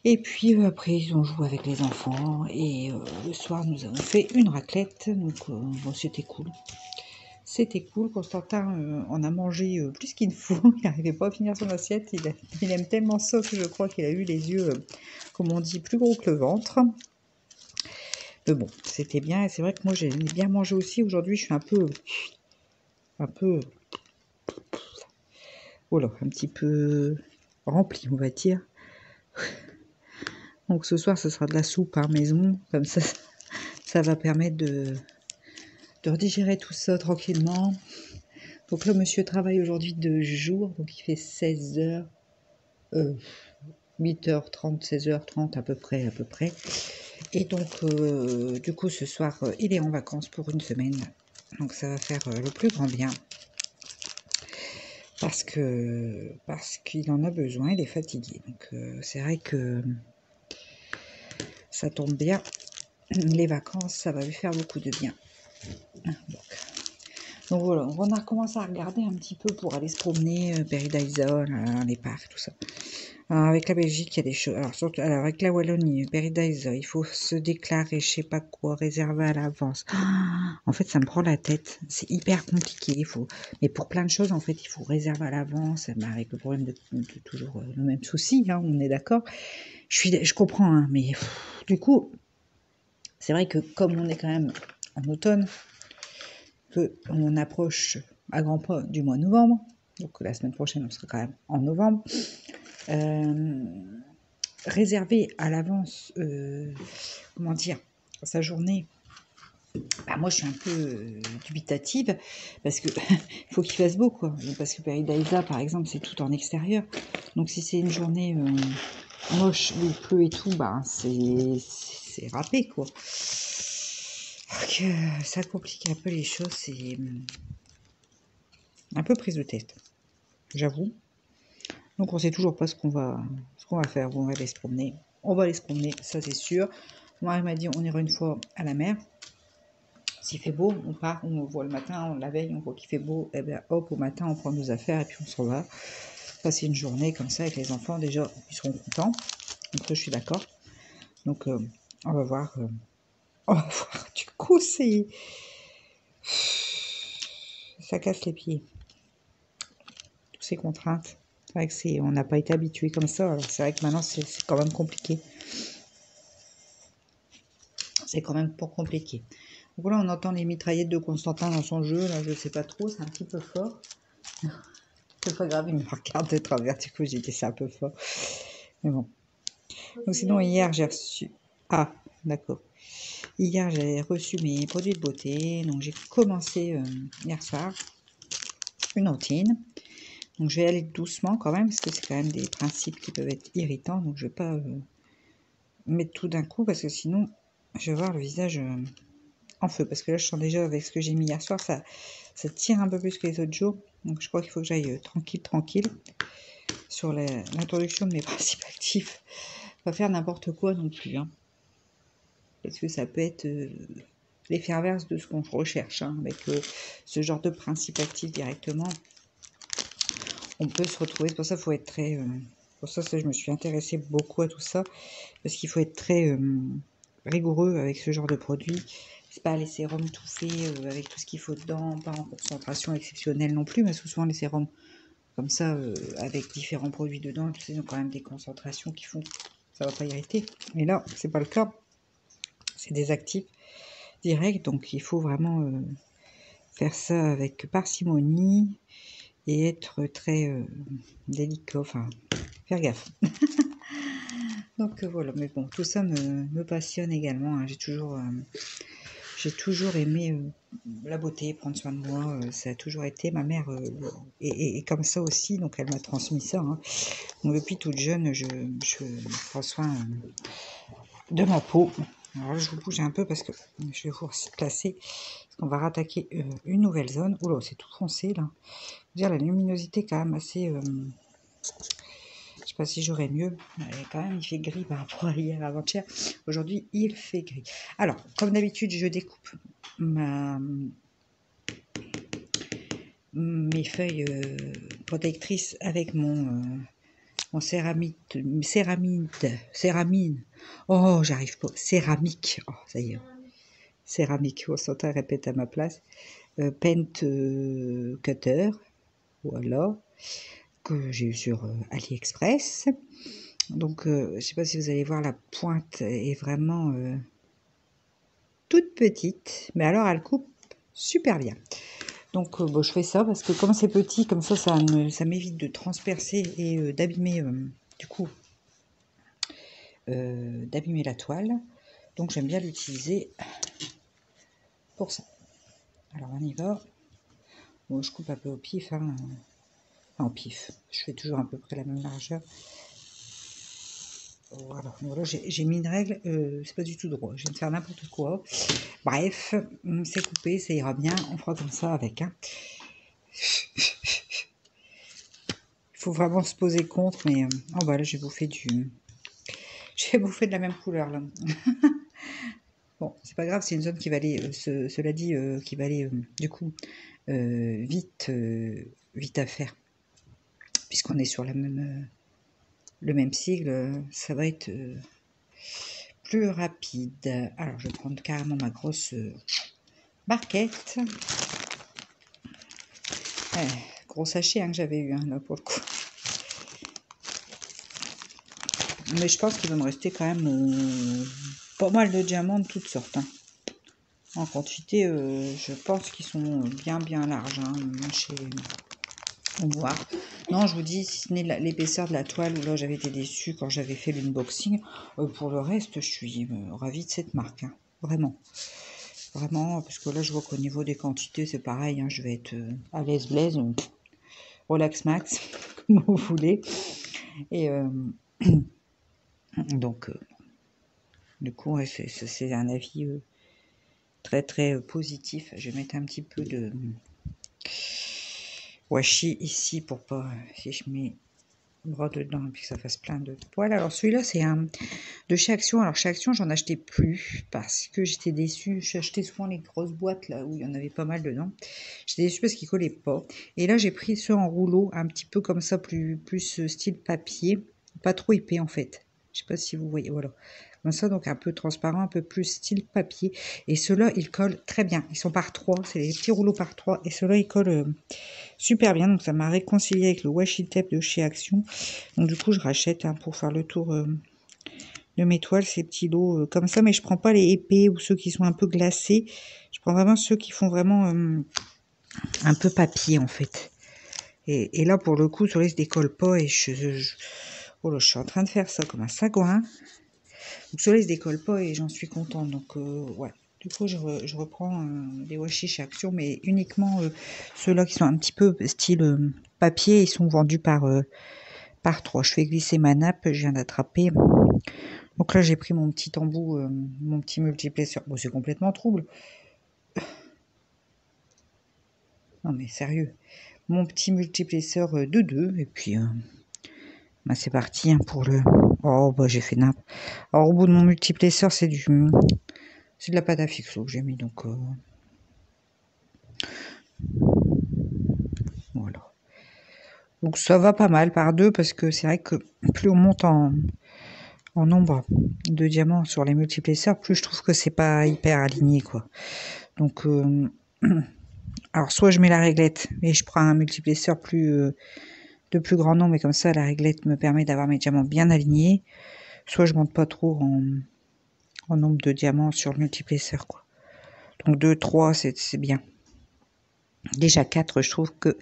Et puis après ils ont joué avec les enfants, et le soir nous avons fait une raclette, donc c'était cool. C'était cool, Constantin en a mangé plus qu'il ne faut, il n'arrivait pas à finir son assiette, il aime tellement ça que je crois qu'il a eu les yeux, comme on dit, plus gros que le ventre. Mais bon, c'était bien, et c'est vrai que moi j'ai bien mangé aussi. Aujourd'hui, je suis un peu, voilà, un petit peu rempli, on va dire. Donc ce soir, ce sera de la soupe par maison, comme ça va permettre de redigérer tout ça tranquillement. Donc là, monsieur travaille aujourd'hui 2 jours, donc il fait 16h, 8h30, 16h30 à peu près. Et donc, du coup, ce soir, il est en vacances pour une semaine. Donc ça va faire le plus grand bien. Parce qu'il en a besoin, il est fatigué. Donc c'est vrai que ça tombe bien. Les vacances, ça va lui faire beaucoup de bien. Donc voilà, on a recommencé à regarder un petit peu pour aller se promener, Paradise, les parcs, tout ça. Alors, avec la Belgique, il y a des choses. Alors, surtout, avec la Wallonie, Paradise, il faut se déclarer, je sais pas quoi, réserver à l'avance. En fait, ça me prend la tête. C'est hyper compliqué. Mais pour plein de choses, en fait, il faut réserver à l'avance. Avec le problème de toujours le même souci, hein, on est d'accord. Je comprends, hein, mais du coup, c'est vrai que comme on est quand même en automne, qu'on approche à grands pas du mois de novembre, donc la semaine prochaine, on sera quand même en novembre. Réserver à l'avance, comment dire, sa journée, moi je suis un peu dubitative, parce que il faut qu'il fasse beau, quoi. Parce que Paradise, par exemple, c'est tout en extérieur. Donc si c'est une journée moche où il pleut et tout, c'est râpé, quoi. Donc, ça complique un peu les choses, c'est un peu prise de tête, j'avoue. Donc on sait toujours pas ce qu'on va faire, où on va aller se promener. On va aller se promener, ça c'est sûr. Mon mari m'a dit on ira une fois à la mer. S'il fait beau, on part, on voit le matin, la veille, on voit qu'il fait beau, et bien hop, au matin on prend nos affaires et puis on s'en va. Passer une journée comme ça avec les enfants, déjà ils seront contents. Donc je suis d'accord. Donc on va voir. On va voir. Du coup ça casse les pieds. Toutes ces contraintes. C'est vrai que on n'a pas été habitué comme ça. Alors c'est vrai que maintenant c'est quand même compliqué. C'est quand même pour compliqué. Donc voilà, on entend les mitraillettes de Constantin dans son jeu. Là, je sais pas trop, c'est un petit peu fort. C'est pas grave, il me regarde de travers. Du coup, j'ai dit c'est un peu fort. Mais bon. Donc sinon, hier, j'ai reçu... Ah, d'accord. Hier, j'ai reçu mes produits de beauté. Donc j'ai commencé hier soir une routine. Donc je vais aller doucement quand même, parce que c'est quand même des principes qui peuvent être irritants. Donc je vais pas mettre tout d'un coup, parce que sinon, je vais voir le visage en feu. Parce que là, je sens déjà avec ce que j'ai mis hier soir, ça tire un peu plus que les autres jours. Donc je crois qu'il faut que j'aille tranquille sur l'introduction de mes principes actifs. Pas faire n'importe quoi non plus, hein. Parce que ça peut être l'effet inverse de ce qu'on recherche, hein, avec ce genre de principe actif directement. on peut se retrouver. C'est pour ça, il faut être très... pour ça, je me suis intéressée beaucoup à tout ça, parce qu'il faut être très rigoureux avec ce genre de produit. C'est pas les sérums tout faits avec tout ce qu'il faut dedans, pas en concentration exceptionnelle non plus, mais souvent les sérums comme ça, avec différents produits dedans, ils ont quand même des concentrations qui font que ça va pas irriter. Mais là, c'est pas le cas. C'est des actifs directs, donc il faut vraiment faire ça avec parcimonie et être très délicat, enfin, faire gaffe. Donc voilà, mais bon, tout ça me passionne également. Hein. J'ai toujours aimé la beauté, prendre soin de moi. Ça a toujours été ma mère et comme ça aussi, donc elle m'a transmis ça. Hein. Donc depuis toute jeune, je prends soin de ma peau. Alors là, je vous bouge un peu parce que je vais vous placer. Parce qu'on va rattaquer une nouvelle zone. Oula, c'est tout foncé là. Dire la luminosité quand même assez. Je sais pas si j'aurais mieux. Quand même, il fait gris par rapport à hier, avant-hier. Aujourd'hui, il fait gris. Alors, comme d'habitude, je découpe mes feuilles protectrices avec mon céramide. Oh, j'arrive pas. Céramique. Oh, ça y est. Céramique. On s'entend répète à ma place. Paint cutter. Voilà. Que j'ai eu sur AliExpress. Donc, je sais pas si vous allez voir, la pointe est vraiment toute petite. Mais alors, elle coupe super bien. Donc, bon, je fais ça parce que comme c'est petit, comme ça m'évite de transpercer et d'abîmer, du coup, d'abîmer la toile. Donc, j'aime bien l'utiliser pour ça. Alors, on y va. Bon, je coupe un peu au pif, hein. Enfin, au pif. Je fais toujours à peu près la même largeur. Voilà, j'ai mis une règle, c'est pas du tout droit, je viens de faire n'importe quoi. Bref, c'est coupé, ça ira bien, on fera comme ça avec. Hein. Il faut vraiment se poser contre, mais oh bah là j'ai bouffé j'ai bouffé de la même couleur là. Bon, c'est pas grave, c'est une zone qui va aller, cela dit, qui va aller du coup vite à faire, puisqu'on est sur le même sigle, ça va être plus rapide. Alors, je vais prendre carrément ma grosse barquette. Gros sachet hein, que j'avais eu, hein, là, pour le coup. Mais je pense qu'il va me rester quand même pas mal de diamants de toutes sortes. Hein. En quantité, je pense qu'ils sont bien larges. Hein, chez voir. Non, je vous dis, si ce n'est l'épaisseur de la toile, où là j'avais été déçue quand j'avais fait l'unboxing. Pour le reste, je suis ravie de cette marque. Hein. Vraiment. Vraiment, parce que là je vois qu'au niveau des quantités, c'est pareil. Hein, je vais être à l'aise blaise, relax max, comme vous voulez. Et donc, du coup, ouais, c'est un avis très positif. Je vais mettre un petit peu de washi ici pour pas, si je mets le bras dedans et puis que ça fasse plein de poils. Alors celui-là c'est un de chez Action. Alors chez Action j'en achetais plus parce que j'étais déçue. J'achetais souvent les grosses boîtes là où il y en avait pas mal dedans. J'étais déçue parce qu'ils collaient pas. Et là j'ai pris ceux en rouleau un petit peu comme ça, plus style papier, pas trop épais en fait. Je sais pas si vous voyez, voilà. Comme ça, donc un peu transparent, un peu plus style papier. Et ceux-là, ils collent très bien. Ils sont par 3, c'est des petits rouleaux par 3. Et ceux-là, ils collent super bien. Donc ça m'a réconcilié avec le washi tape de chez Action. Donc du coup, je rachète hein, pour faire le tour de mes toiles, ces petits lots comme ça. Mais je prends pas les épais ou ceux qui sont un peu glacés. Je prends vraiment ceux qui font vraiment un peu papier en fait. Et là, pour le coup, ceux-là, ils se décollent pas. Et oh là, je suis en train de faire ça comme un sagouin. Donc ceux-là, ils se décollent pas et j'en suis contente. Donc ouais. Du coup, je reprends des washi chez Action, mais uniquement ceux-là qui sont un petit peu style papier. Ils sont vendus par 3. Je fais glisser ma nappe, je viens d'attraper. Donc là, j'ai pris mon petit embout, mon petit multiplesseur. Bon, c'est complètement trouble. Non, mais sérieux. Mon petit multiplesseur de 2. Et puis, bah, c'est parti hein, pour le... Oh, bah j'ai fait nappe. Alors, au bout de mon multiplesseur, c'est de la pâte à fixo que j'ai mis. Donc, voilà. Donc ça va pas mal par deux, parce que c'est vrai que plus on monte en nombre de diamants sur les multiplesseurs, plus je trouve que c'est pas hyper aligné, quoi. Donc alors soit je mets la réglette et je prends un multiplesseur de plus grand nombre, et comme ça la réglette me permet d'avoir mes diamants bien alignés, soit je monte pas trop en nombre de diamants sur le multiplesseur, quoi. Donc 2, 3, c'est bien. Déjà 4, je trouve que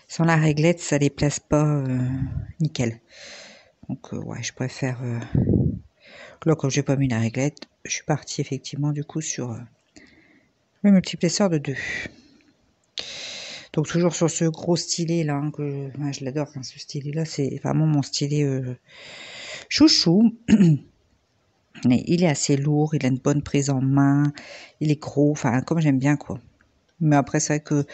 sans la réglette, ça les place pas nickel. Donc ouais, je préfère... Là, comme j'ai pas mis la réglette, je suis partie effectivement du coup sur le multiplesseur de 2. Donc toujours sur ce gros stylet là, hein, que je l'adore, hein, ce stylet là, c'est vraiment mon stylet chouchou. Mais il est assez lourd, il a une bonne prise en main, il est gros, enfin comme j'aime bien, quoi. Mais après c'est vrai que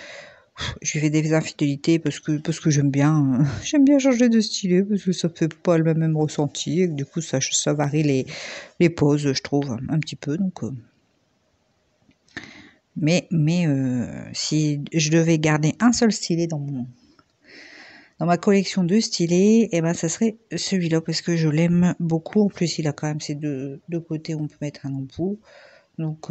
je lui fais des infidélités parce que j'aime bien changer de stylet, parce que ça fait pas le même ressenti, et que du coup ça varie les poses, je trouve, un petit peu. Donc mais si je devais garder un seul stylet dans ma collection de stylets, et ben ça serait celui-là, parce que je l'aime beaucoup. En plus, il a quand même ces deux côtés où on peut mettre un embout. Donc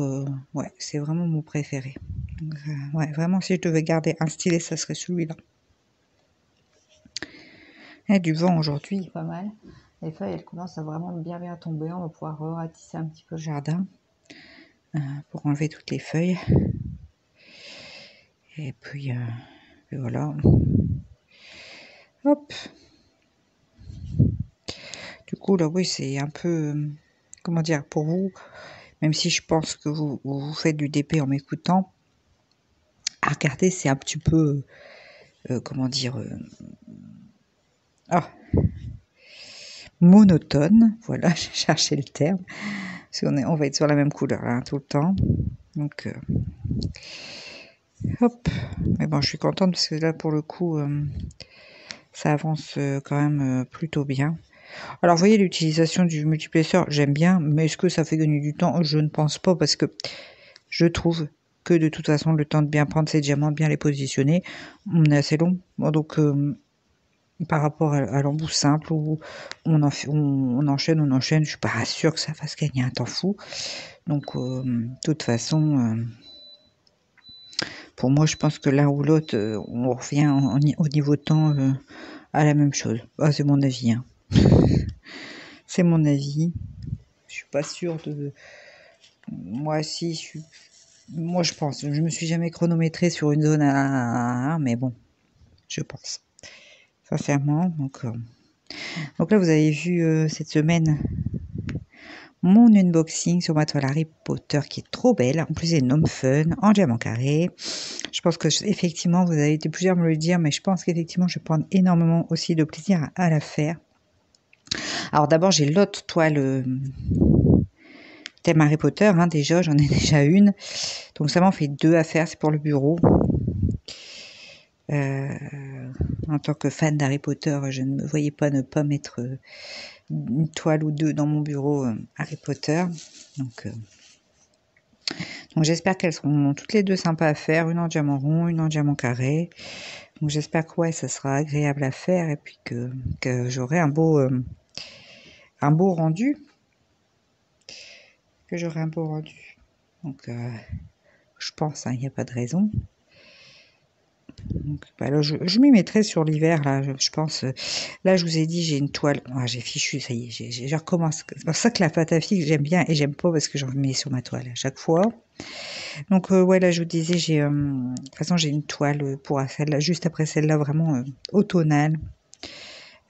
ouais, c'est vraiment mon préféré. Donc, ouais, vraiment, si je devais garder un stylet, ça serait celui-là. Il y a du vent aujourd'hui, pas mal. Les feuilles, elles commencent à vraiment bien tomber. On va pouvoir ratisser un petit peu le jardin pour enlever toutes les feuilles. Et puis voilà. Hop. Du coup, là, oui, c'est un peu... comment dire, pour vous, même si je pense que vous faites du DP en m'écoutant, à regarder, c'est un petit peu... comment dire... monotone. Voilà, j'ai cherché le terme. Parce qu'on va être sur la même couleur, là, tout le temps. Donc... hop. Mais bon, je suis contente, parce que là, pour le coup... ça avance quand même plutôt bien. Alors, vous voyez, l'utilisation du multiplesseur, j'aime bien, mais est-ce que ça fait gagner du temps? Je ne pense pas, parce que je trouve que de toute façon, le temps de bien prendre ces diamants, de bien les positionner, on est assez long. Bon, donc, par rapport à l'embout simple, où on enchaîne, je suis pas sûre que ça fasse gagner un temps fou. Donc, de toute façon... pour moi, je pense que l'un ou l'autre, on revient au niveau temps à la même chose. Ah, c'est mon avis, hein. C'est mon avis. Je suis pas sûre de... Moi, si, moi, je pense. Je me suis jamais chronométrée sur une zone à 1, mais bon, je pense. Sincèrement. Donc là, vous avez vu cette semaine mon unboxing sur ma toile Harry Potter, qui est trop belle. En plus, c'est une homme fun en diamant carré. Je pense que effectivement, vous avez été plusieurs à me le dire, mais je pense qu'effectivement, je vais prendre énormément aussi de plaisir à la faire. Alors d'abord, j'ai l'autre toile thème Harry Potter, hein, déjà, j'en ai déjà une. Donc ça m'en fait 2 à faire, c'est pour le bureau. En tant que fan d'Harry Potter, je ne me voyais pas ne pas mettre une toile ou 2 dans mon bureau Harry Potter. Donc j'espère qu'elles seront toutes les 2 sympas à faire, une en diamant rond, une en diamant carré. Donc j'espère que ouais, ça sera agréable à faire, et puis que j'aurai un beau rendu. Donc je pense, il n'y a pas de raison. Donc, bah là, je m'y mettrai sur l'hiver, là, je pense. Là, je vous ai dit, j'ai une toile. Ah, j'ai fichu, ça y est, je recommence. C'est pour ça que la pâte à fixe, j'aime bien, et j'aime pas parce que j'en mets sur ma toile à chaque fois. Donc, ouais, là, je vous disais, de toute façon, j'ai une toile pour celle-là, juste après celle-là, vraiment automnale.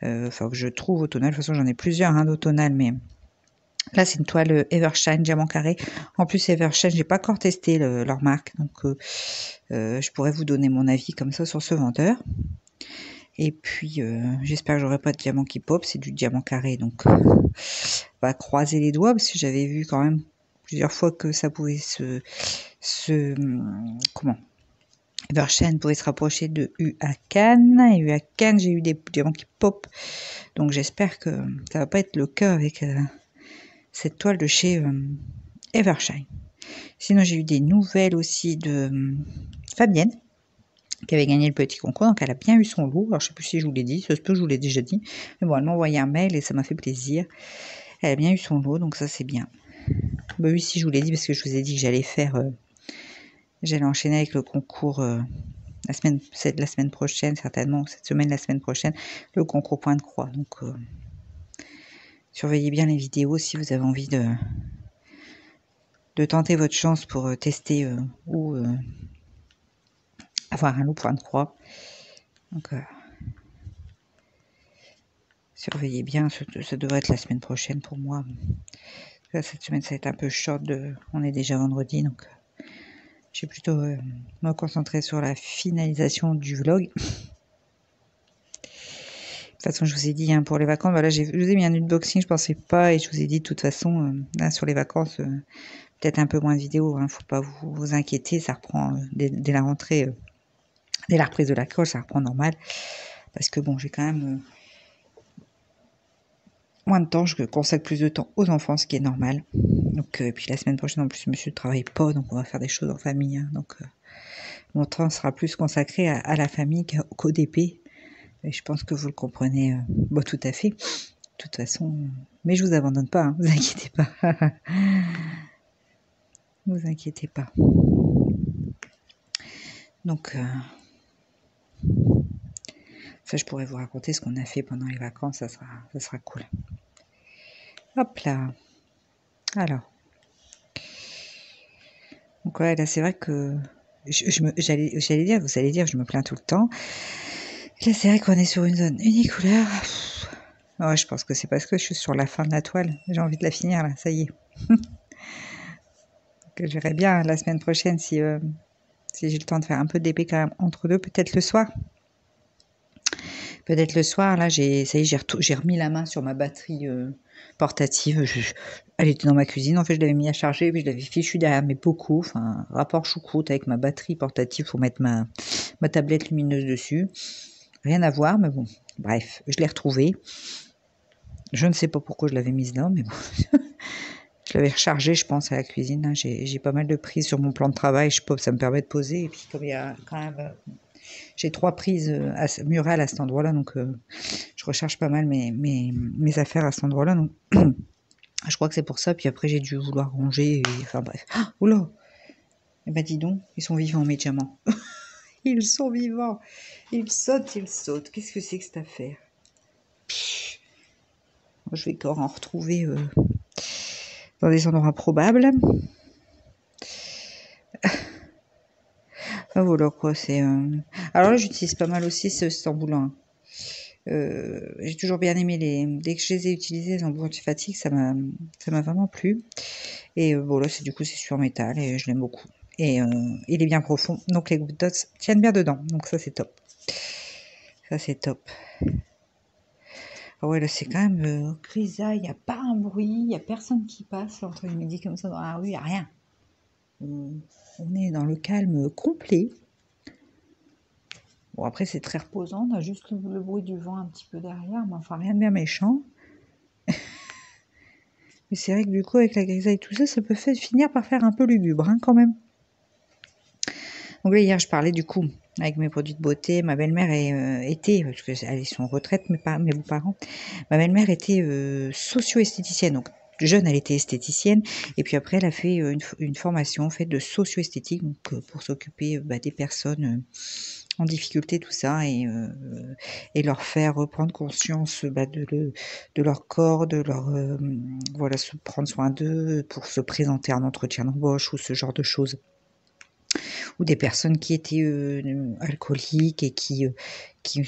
Enfin, je trouve automnale. De toute façon, j'en ai plusieurs, hein, d'automnale, mais là, c'est une toile Evershine diamant carré. En plus, Evershine, j'ai pas encore testé leur marque, donc je pourrais vous donner mon avis comme ça sur ce vendeur. Et puis, j'espère que j'aurai pas de diamant qui pop, c'est du diamant carré, donc on va croiser les doigts, parce que j'avais vu quand même plusieurs fois que ça pouvait Evershine pouvait se rapprocher de Huacan, et Huacan, j'ai eu des diamants qui pop, donc j'espère que ça va pas être le cas avec cette toile de chez Evershine. Sinon, j'ai eu des nouvelles aussi de Fabienne. qui avait gagné le petit concours, donc elle a bien eu son lot. Alors je sais plus si je vous l'ai dit, ça se peut que je vous l'ai déjà dit, mais bon, elle m'a envoyé un mail et ça m'a fait plaisir. Elle a bien eu son lot, donc ça c'est bien. Bah oui, si je vous l'ai dit, parce que je vous ai dit que j'allais j'allais enchaîner avec le concours la semaine prochaine, certainement, cette semaine, la semaine prochaine, le concours point de croix. Donc surveillez bien les vidéos si vous avez envie de tenter votre chance pour tester ou avoir un lot point de croix. Donc surveillez bien, ça devrait être la semaine prochaine pour moi. Cette semaine ça va être un peu short, on est déjà vendredi, donc je vais plutôt me concentrer sur la finalisation du vlog. De toute façon, je vous ai dit, hein, pour les vacances, voilà, je vous ai mis un unboxing, je pensais pas, et je vous ai dit de toute façon, là, sur les vacances, peut-être un peu moins de vidéos, hein, faut pas vous inquiéter, ça reprend dès la rentrée, dès la reprise de la colle, ça reprend normal, parce que bon, j'ai quand même moins de temps, je consacre plus de temps aux enfants, ce qui est normal. Donc, puis la semaine prochaine, en plus, monsieur ne travaille pas, donc on va faire des choses en famille, hein, donc mon temps sera plus consacré à la famille qu'au DP. Et je pense que vous le comprenez tout à fait. De toute façon, mais je vous abandonne pas, hein, vous inquiétez pas. Vous inquiétez pas. Donc, ça, je pourrais vous raconter ce qu'on a fait pendant les vacances, ça sera cool. Hop là. Alors. Donc ouais, là, c'est vrai que j'allais dire, vous allez dire, je me plains tout le temps. Là, c'est vrai qu'on est sur une zone unicouleur. Ouais, je pense que c'est parce que je suis sur la fin de la toile. J'ai envie de la finir, là, ça y est. Que je verrai bien la semaine prochaine si j'ai le temps de faire un peu d'épée quand même entre deux, peut-être le soir. Peut-être le soir, là, ça y est, j'ai remis la main sur ma batterie portative. Elle était dans ma cuisine, en fait, je l'avais mis à charger, puis je l'avais fichu derrière mes bocaux, enfin, rapport choucroute avec ma batterie portative pour mettre ma tablette lumineuse dessus. Rien à voir, mais bon, bref, je l'ai retrouvée. Je ne sais pas pourquoi je l'avais mise là, mais bon. Je l'avais rechargée, je pense, à la cuisine. Hein. J'ai pas mal de prises sur mon plan de travail, je sais pas, ça me permet de poser. Et puis, comme il y a quand même... j'ai 3 prises murales à cet endroit-là, donc je recharge pas mal mes affaires à cet endroit-là. Donc, je crois que c'est pour ça. Puis après, j'ai dû vouloir ranger. Enfin bref. Ah, oula! Eh ben dis donc, ils sont vivants, mes diamants. Ils sont vivants. Ils sautent, ils sautent. Qu'est-ce que c'est que cette affaire? Pff. Je vais encore en retrouver dans des endroits probables. Ah voilà quoi, c'est... Alors là, j'utilise pas mal aussi cet emboulin. J'ai toujours bien aimé dès que je les ai utilisés, les embouts anti-fatigue, ça m'a vraiment plu. Et bon là, du coup, c'est sur métal et je l'aime beaucoup. Et il est bien profond, donc les gouttes d'eau tiennent bien dedans. Donc ça, c'est top. Ça, c'est top. Ah ouais, là, c'est quand même grisaille, il n'y a pas un bruit, il n'y a personne qui passe entre les midi comme ça dans la rue, il n'y a rien. On est dans le calme complet. Bon, après, c'est très reposant. On a juste le bruit du vent un petit peu derrière, mais enfin, rien de bien méchant. Mais c'est vrai que du coup, avec la grisaille et tout ça, ça peut finir par faire un peu lugubre, hein, quand même. Donc là, hier, je parlais du coup avec mes produits de beauté. Ma belle-mère était, parce qu'elle est sur retraite, mes beaux-parents, ma belle-mère était socio-esthéticienne. Donc, jeune, elle était esthéticienne. Et puis après, elle a fait une formation en fait, de socio-esthétique donc, pour s'occuper des personnes en difficulté, tout ça, et leur faire reprendre conscience de leur corps, de leur voilà, se prendre soin d'eux pour se présenter en entretien d'embauche ou ce genre de choses. Ou des personnes qui étaient alcooliques et qui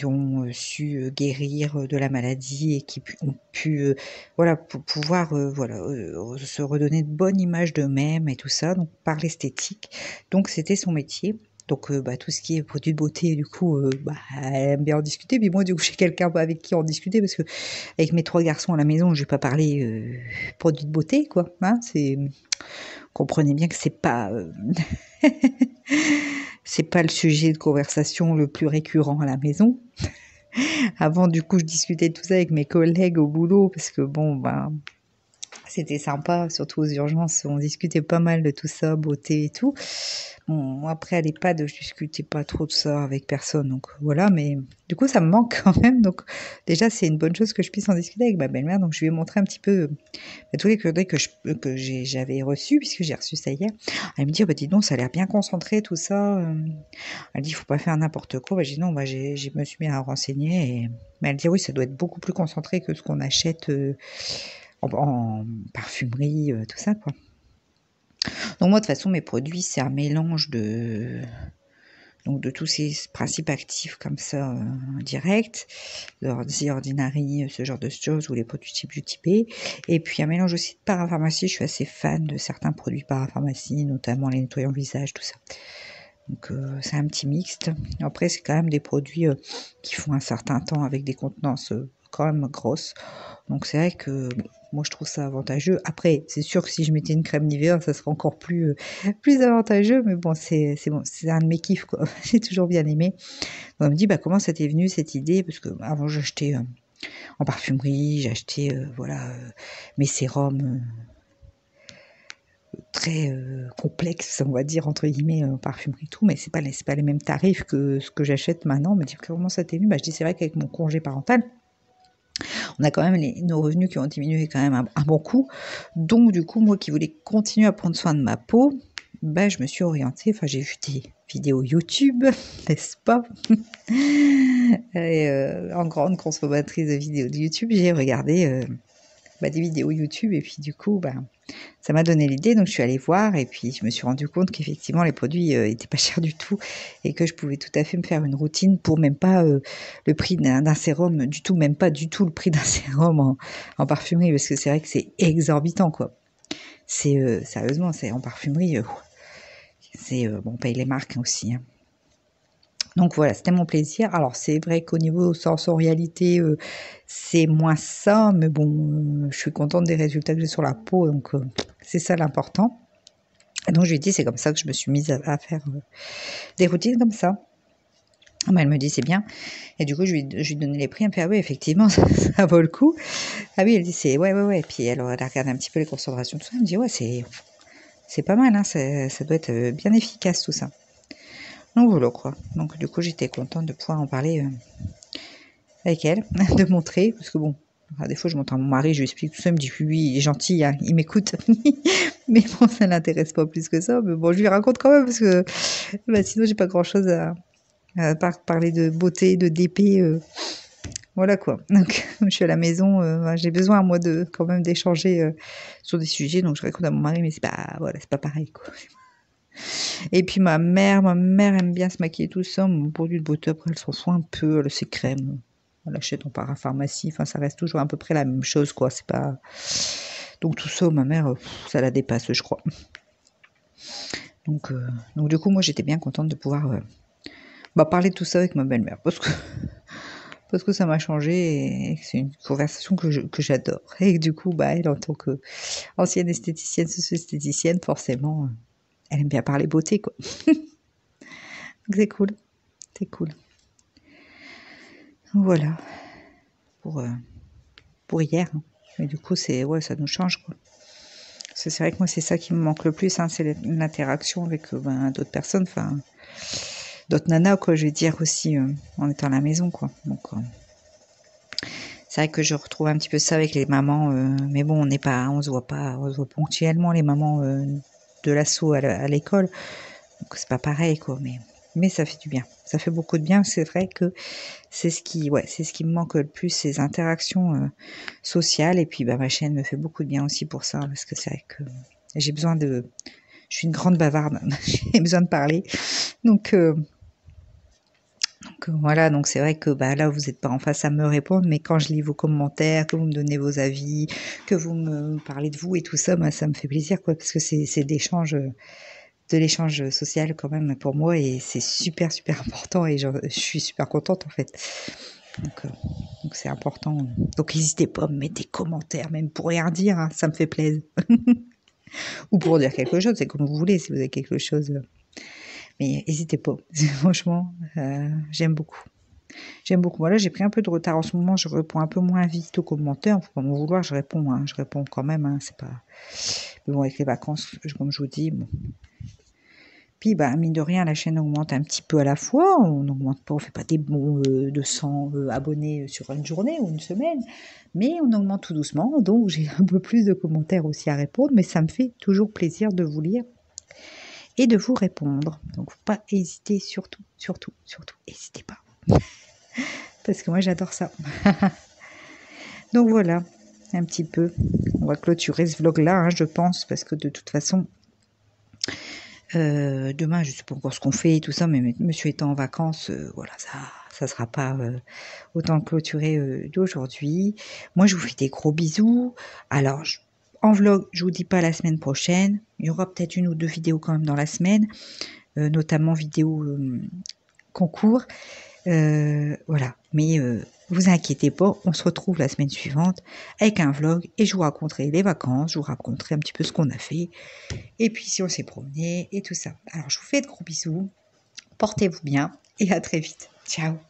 ont su guérir de la maladie et qui ont pu voilà, pour pouvoir se redonner de bonne image d'eux-mêmes et tout ça, donc par l'esthétique. Donc c'était son métier. Donc tout ce qui est produits de beauté, du coup, elle aime bien en discuter. Puis moi, du coup, j'ai quelqu'un avec qui en discuter parce que avec mes 3 garçons à la maison, je vais pas parler produits de beauté, quoi. Hein, comprenez bien que c'est pas c'est pas le sujet de conversation le plus récurrent à la maison. Avant, du coup, je discutais de tout ça avec mes collègues au boulot parce que bon, C'était sympa, surtout aux urgences, on discutait pas mal de tout ça, beauté et tout. Bon, moi, après à l'EHPAD, je discutais pas trop de ça avec personne, donc voilà, mais du coup, ça me manque quand même. Donc déjà, c'est une bonne chose que je puisse en discuter avec ma belle-mère. Donc je lui ai montré un petit peu tous les coordonnées j'avais reçus, puisque j'ai reçu ça hier. Elle me dit, oh, bah, dis donc, ça a l'air bien concentré tout ça. Elle dit, il faut pas faire n'importe quoi. Bah, j'ai dit, non, bah, je me suis mis à renseigner. Mais elle dit, oui, ça doit être beaucoup plus concentré que ce qu'on achète en parfumerie, tout ça, quoi. Donc moi, de toute façon, mes produits, c'est un mélange de tous ces principes actifs comme ça, direct, The Ordinary, ce genre de choses, ou les produits type Beauty Bay. Et puis un mélange aussi de parapharmacie. Je suis assez fan de certains produits parapharmacie, notamment les nettoyants visage, tout ça. Donc c'est un petit mixte. Après, c'est quand même des produits qui font un certain temps avec des contenances quand même grosses. Donc c'est vrai que bon, moi je trouve ça avantageux. Après, c'est sûr que si je mettais une crème Nivea, ça serait encore plus avantageux. Mais bon, c'est bon, c'est un de mes kiffs, quoi. J'ai toujours bien aimé. Donc, on me dit, bah, comment ça t'est venu cette idée? Parce que avant j'achetais en parfumerie, j'achetais voilà, mes sérums très complexes, on va dire, entre guillemets, en parfumerie tout, mais c'est pas les mêmes tarifs que ce que j'achète maintenant. On me dit, comment ça t'est venu? Bah, je dis, c'est vrai qu'avec mon congé parental, on a quand même nos revenus qui ont diminué quand même un bon coup. Donc du coup, moi qui voulais continuer à prendre soin de ma peau, bah, je me suis orientée, enfin j'ai vu des vidéos YouTube, n'est-ce pas? Et en grande consommatrice de vidéos de YouTube, j'ai regardé des vidéos YouTube et puis du coup, ça m'a donné l'idée, donc je suis allée voir et puis je me suis rendu compte qu'effectivement les produits étaient pas chers du tout et que je pouvais tout à fait me faire une routine pour même pas le prix d'un sérum du tout, même pas du tout le prix d'un sérum en parfumerie, parce que c'est vrai que c'est exorbitant, quoi. C'est sérieusement, c'est en parfumerie, c'est bon, on paye les marques aussi, hein. Donc voilà, c'était mon plaisir. Alors c'est vrai qu'au niveau sensorialité, c'est moins ça, mais bon, je suis contente des résultats que j'ai sur la peau, donc c'est ça l'important. Et donc je lui ai dit, c'est comme ça que je me suis mise à faire des routines comme ça. Elle me dit, c'est bien. Et du coup, je lui ai donné les prix. Elle me fait, ah oui, effectivement, ça vaut le coup. Ah oui, elle dit, c'est ouais. Et puis elle a regardé un petit peu les concentrations, tout ça. Elle me dit, ouais, c'est pas mal, hein, ça doit être bien efficace tout ça. Donc voilà, quoi. Donc du coup, j'étais contente de pouvoir en parler avec elle, de montrer, parce que bon, des fois je montre à mon mari, je lui explique tout ça, il me dit oui, il est gentil, hein, il m'écoute, mais bon, ça l'intéresse pas plus que ça, mais bon, je lui raconte quand même, parce que sinon j'ai pas grand chose à parler de beauté, de DP, voilà quoi. Donc je suis à la maison, j'ai besoin moi quand même d'échanger sur des sujets, donc je raconte à mon mari, mais c'est pas pareil, quoi. Et puis ma mère aime bien se maquiller tout ça. Mon produit de beauté, après, elle s'en fout un peu. Elle a ses crèmes. Elle achète en parapharmacie. Enfin, ça reste toujours à peu près la même chose, quoi. C'est pas. Donc tout ça, ma mère, ça la dépasse, je crois. Donc du coup, moi, j'étais bien contente de pouvoir parler de tout ça avec ma belle-mère. Parce que ça m'a changé et c'est une conversation que j'adore. Et du coup, elle, en tant qu'ancienne esthéticienne, socio-esthéticienne, forcément, elle aime bien parler beauté, quoi. Donc c'est cool. C'est cool. Voilà. Pour hier. Hein. Mais du coup, ça nous change, quoi. C'est vrai que moi, c'est ça qui me manque le plus, hein, c'est l'interaction avec d'autres personnes, enfin, d'autres nanas, quoi, je vais dire aussi, en étant à la maison, quoi. Donc, c'est vrai que je retrouve un petit peu ça avec les mamans, mais bon, on se voit ponctuellement, les mamans de l'assaut à l'école, donc c'est pas pareil, quoi, mais ça fait du bien. Ça fait beaucoup de bien. C'est vrai que c'est ce qui me manque le plus, ces interactions sociales. Et puis, ma chaîne me fait beaucoup de bien aussi pour ça, parce que c'est vrai que j'ai besoin je suis une grande bavarde. J'ai besoin de parler. Donc voilà. Donc c'est vrai que là, vous n'êtes pas en face à me répondre, mais quand je lis vos commentaires, que vous me donnez vos avis, que vous me parlez de vous et tout ça, ça me fait plaisir, quoi, parce que c'est de l'échange social quand même pour moi, et c'est super important, et je suis super contente en fait. Donc c'est important. Donc n'hésitez pas à me mettre des commentaires, même pour rien dire, hein, ça me fait plaisir. Ou pour dire quelque chose, c'est comme vous voulez, si vous avez quelque chose. Mais n'hésitez pas. Franchement, j'aime beaucoup. J'aime beaucoup. Voilà, j'ai pris un peu de retard en ce moment, je réponds un peu moins vite aux commentaires. Faut pas m'en vouloir, je réponds, hein, je réponds quand même, hein, c'est pas... Mais bon, avec les vacances, comme je vous dis, bon. Puis, bah, mine de rien, la chaîne augmente un petit peu à la fois. On n'augmente pas, on fait pas des bons 200 abonnés sur une journée ou une semaine, mais on augmente tout doucement. Donc, j'ai un peu plus de commentaires aussi à répondre, mais ça me fait toujours plaisir de vous lire et de vous répondre. Donc, faut pas hésiter, surtout, n'hésitez pas. Parce que moi, j'adore ça. Donc, voilà, un petit peu. On va clôturer ce vlog-là, hein, je pense, parce que de toute façon... demain, je sais pas encore ce qu'on fait et tout ça, mais monsieur étant en vacances, voilà, ça sera pas autant clôturé d'aujourd'hui. Moi, je vous fais des gros bisous. Alors, en vlog, je vous dis pas la semaine prochaine. Il y aura peut-être une ou deux vidéos quand même dans la semaine, notamment vidéo concours. Voilà, mais vous inquiétez pas, on se retrouve la semaine suivante avec un vlog et je vous raconterai les vacances, je vous raconterai un petit peu ce qu'on a fait. Et puis si on s'est promené et tout ça. Alors je vous fais de gros bisous, portez-vous bien et à très vite. Ciao.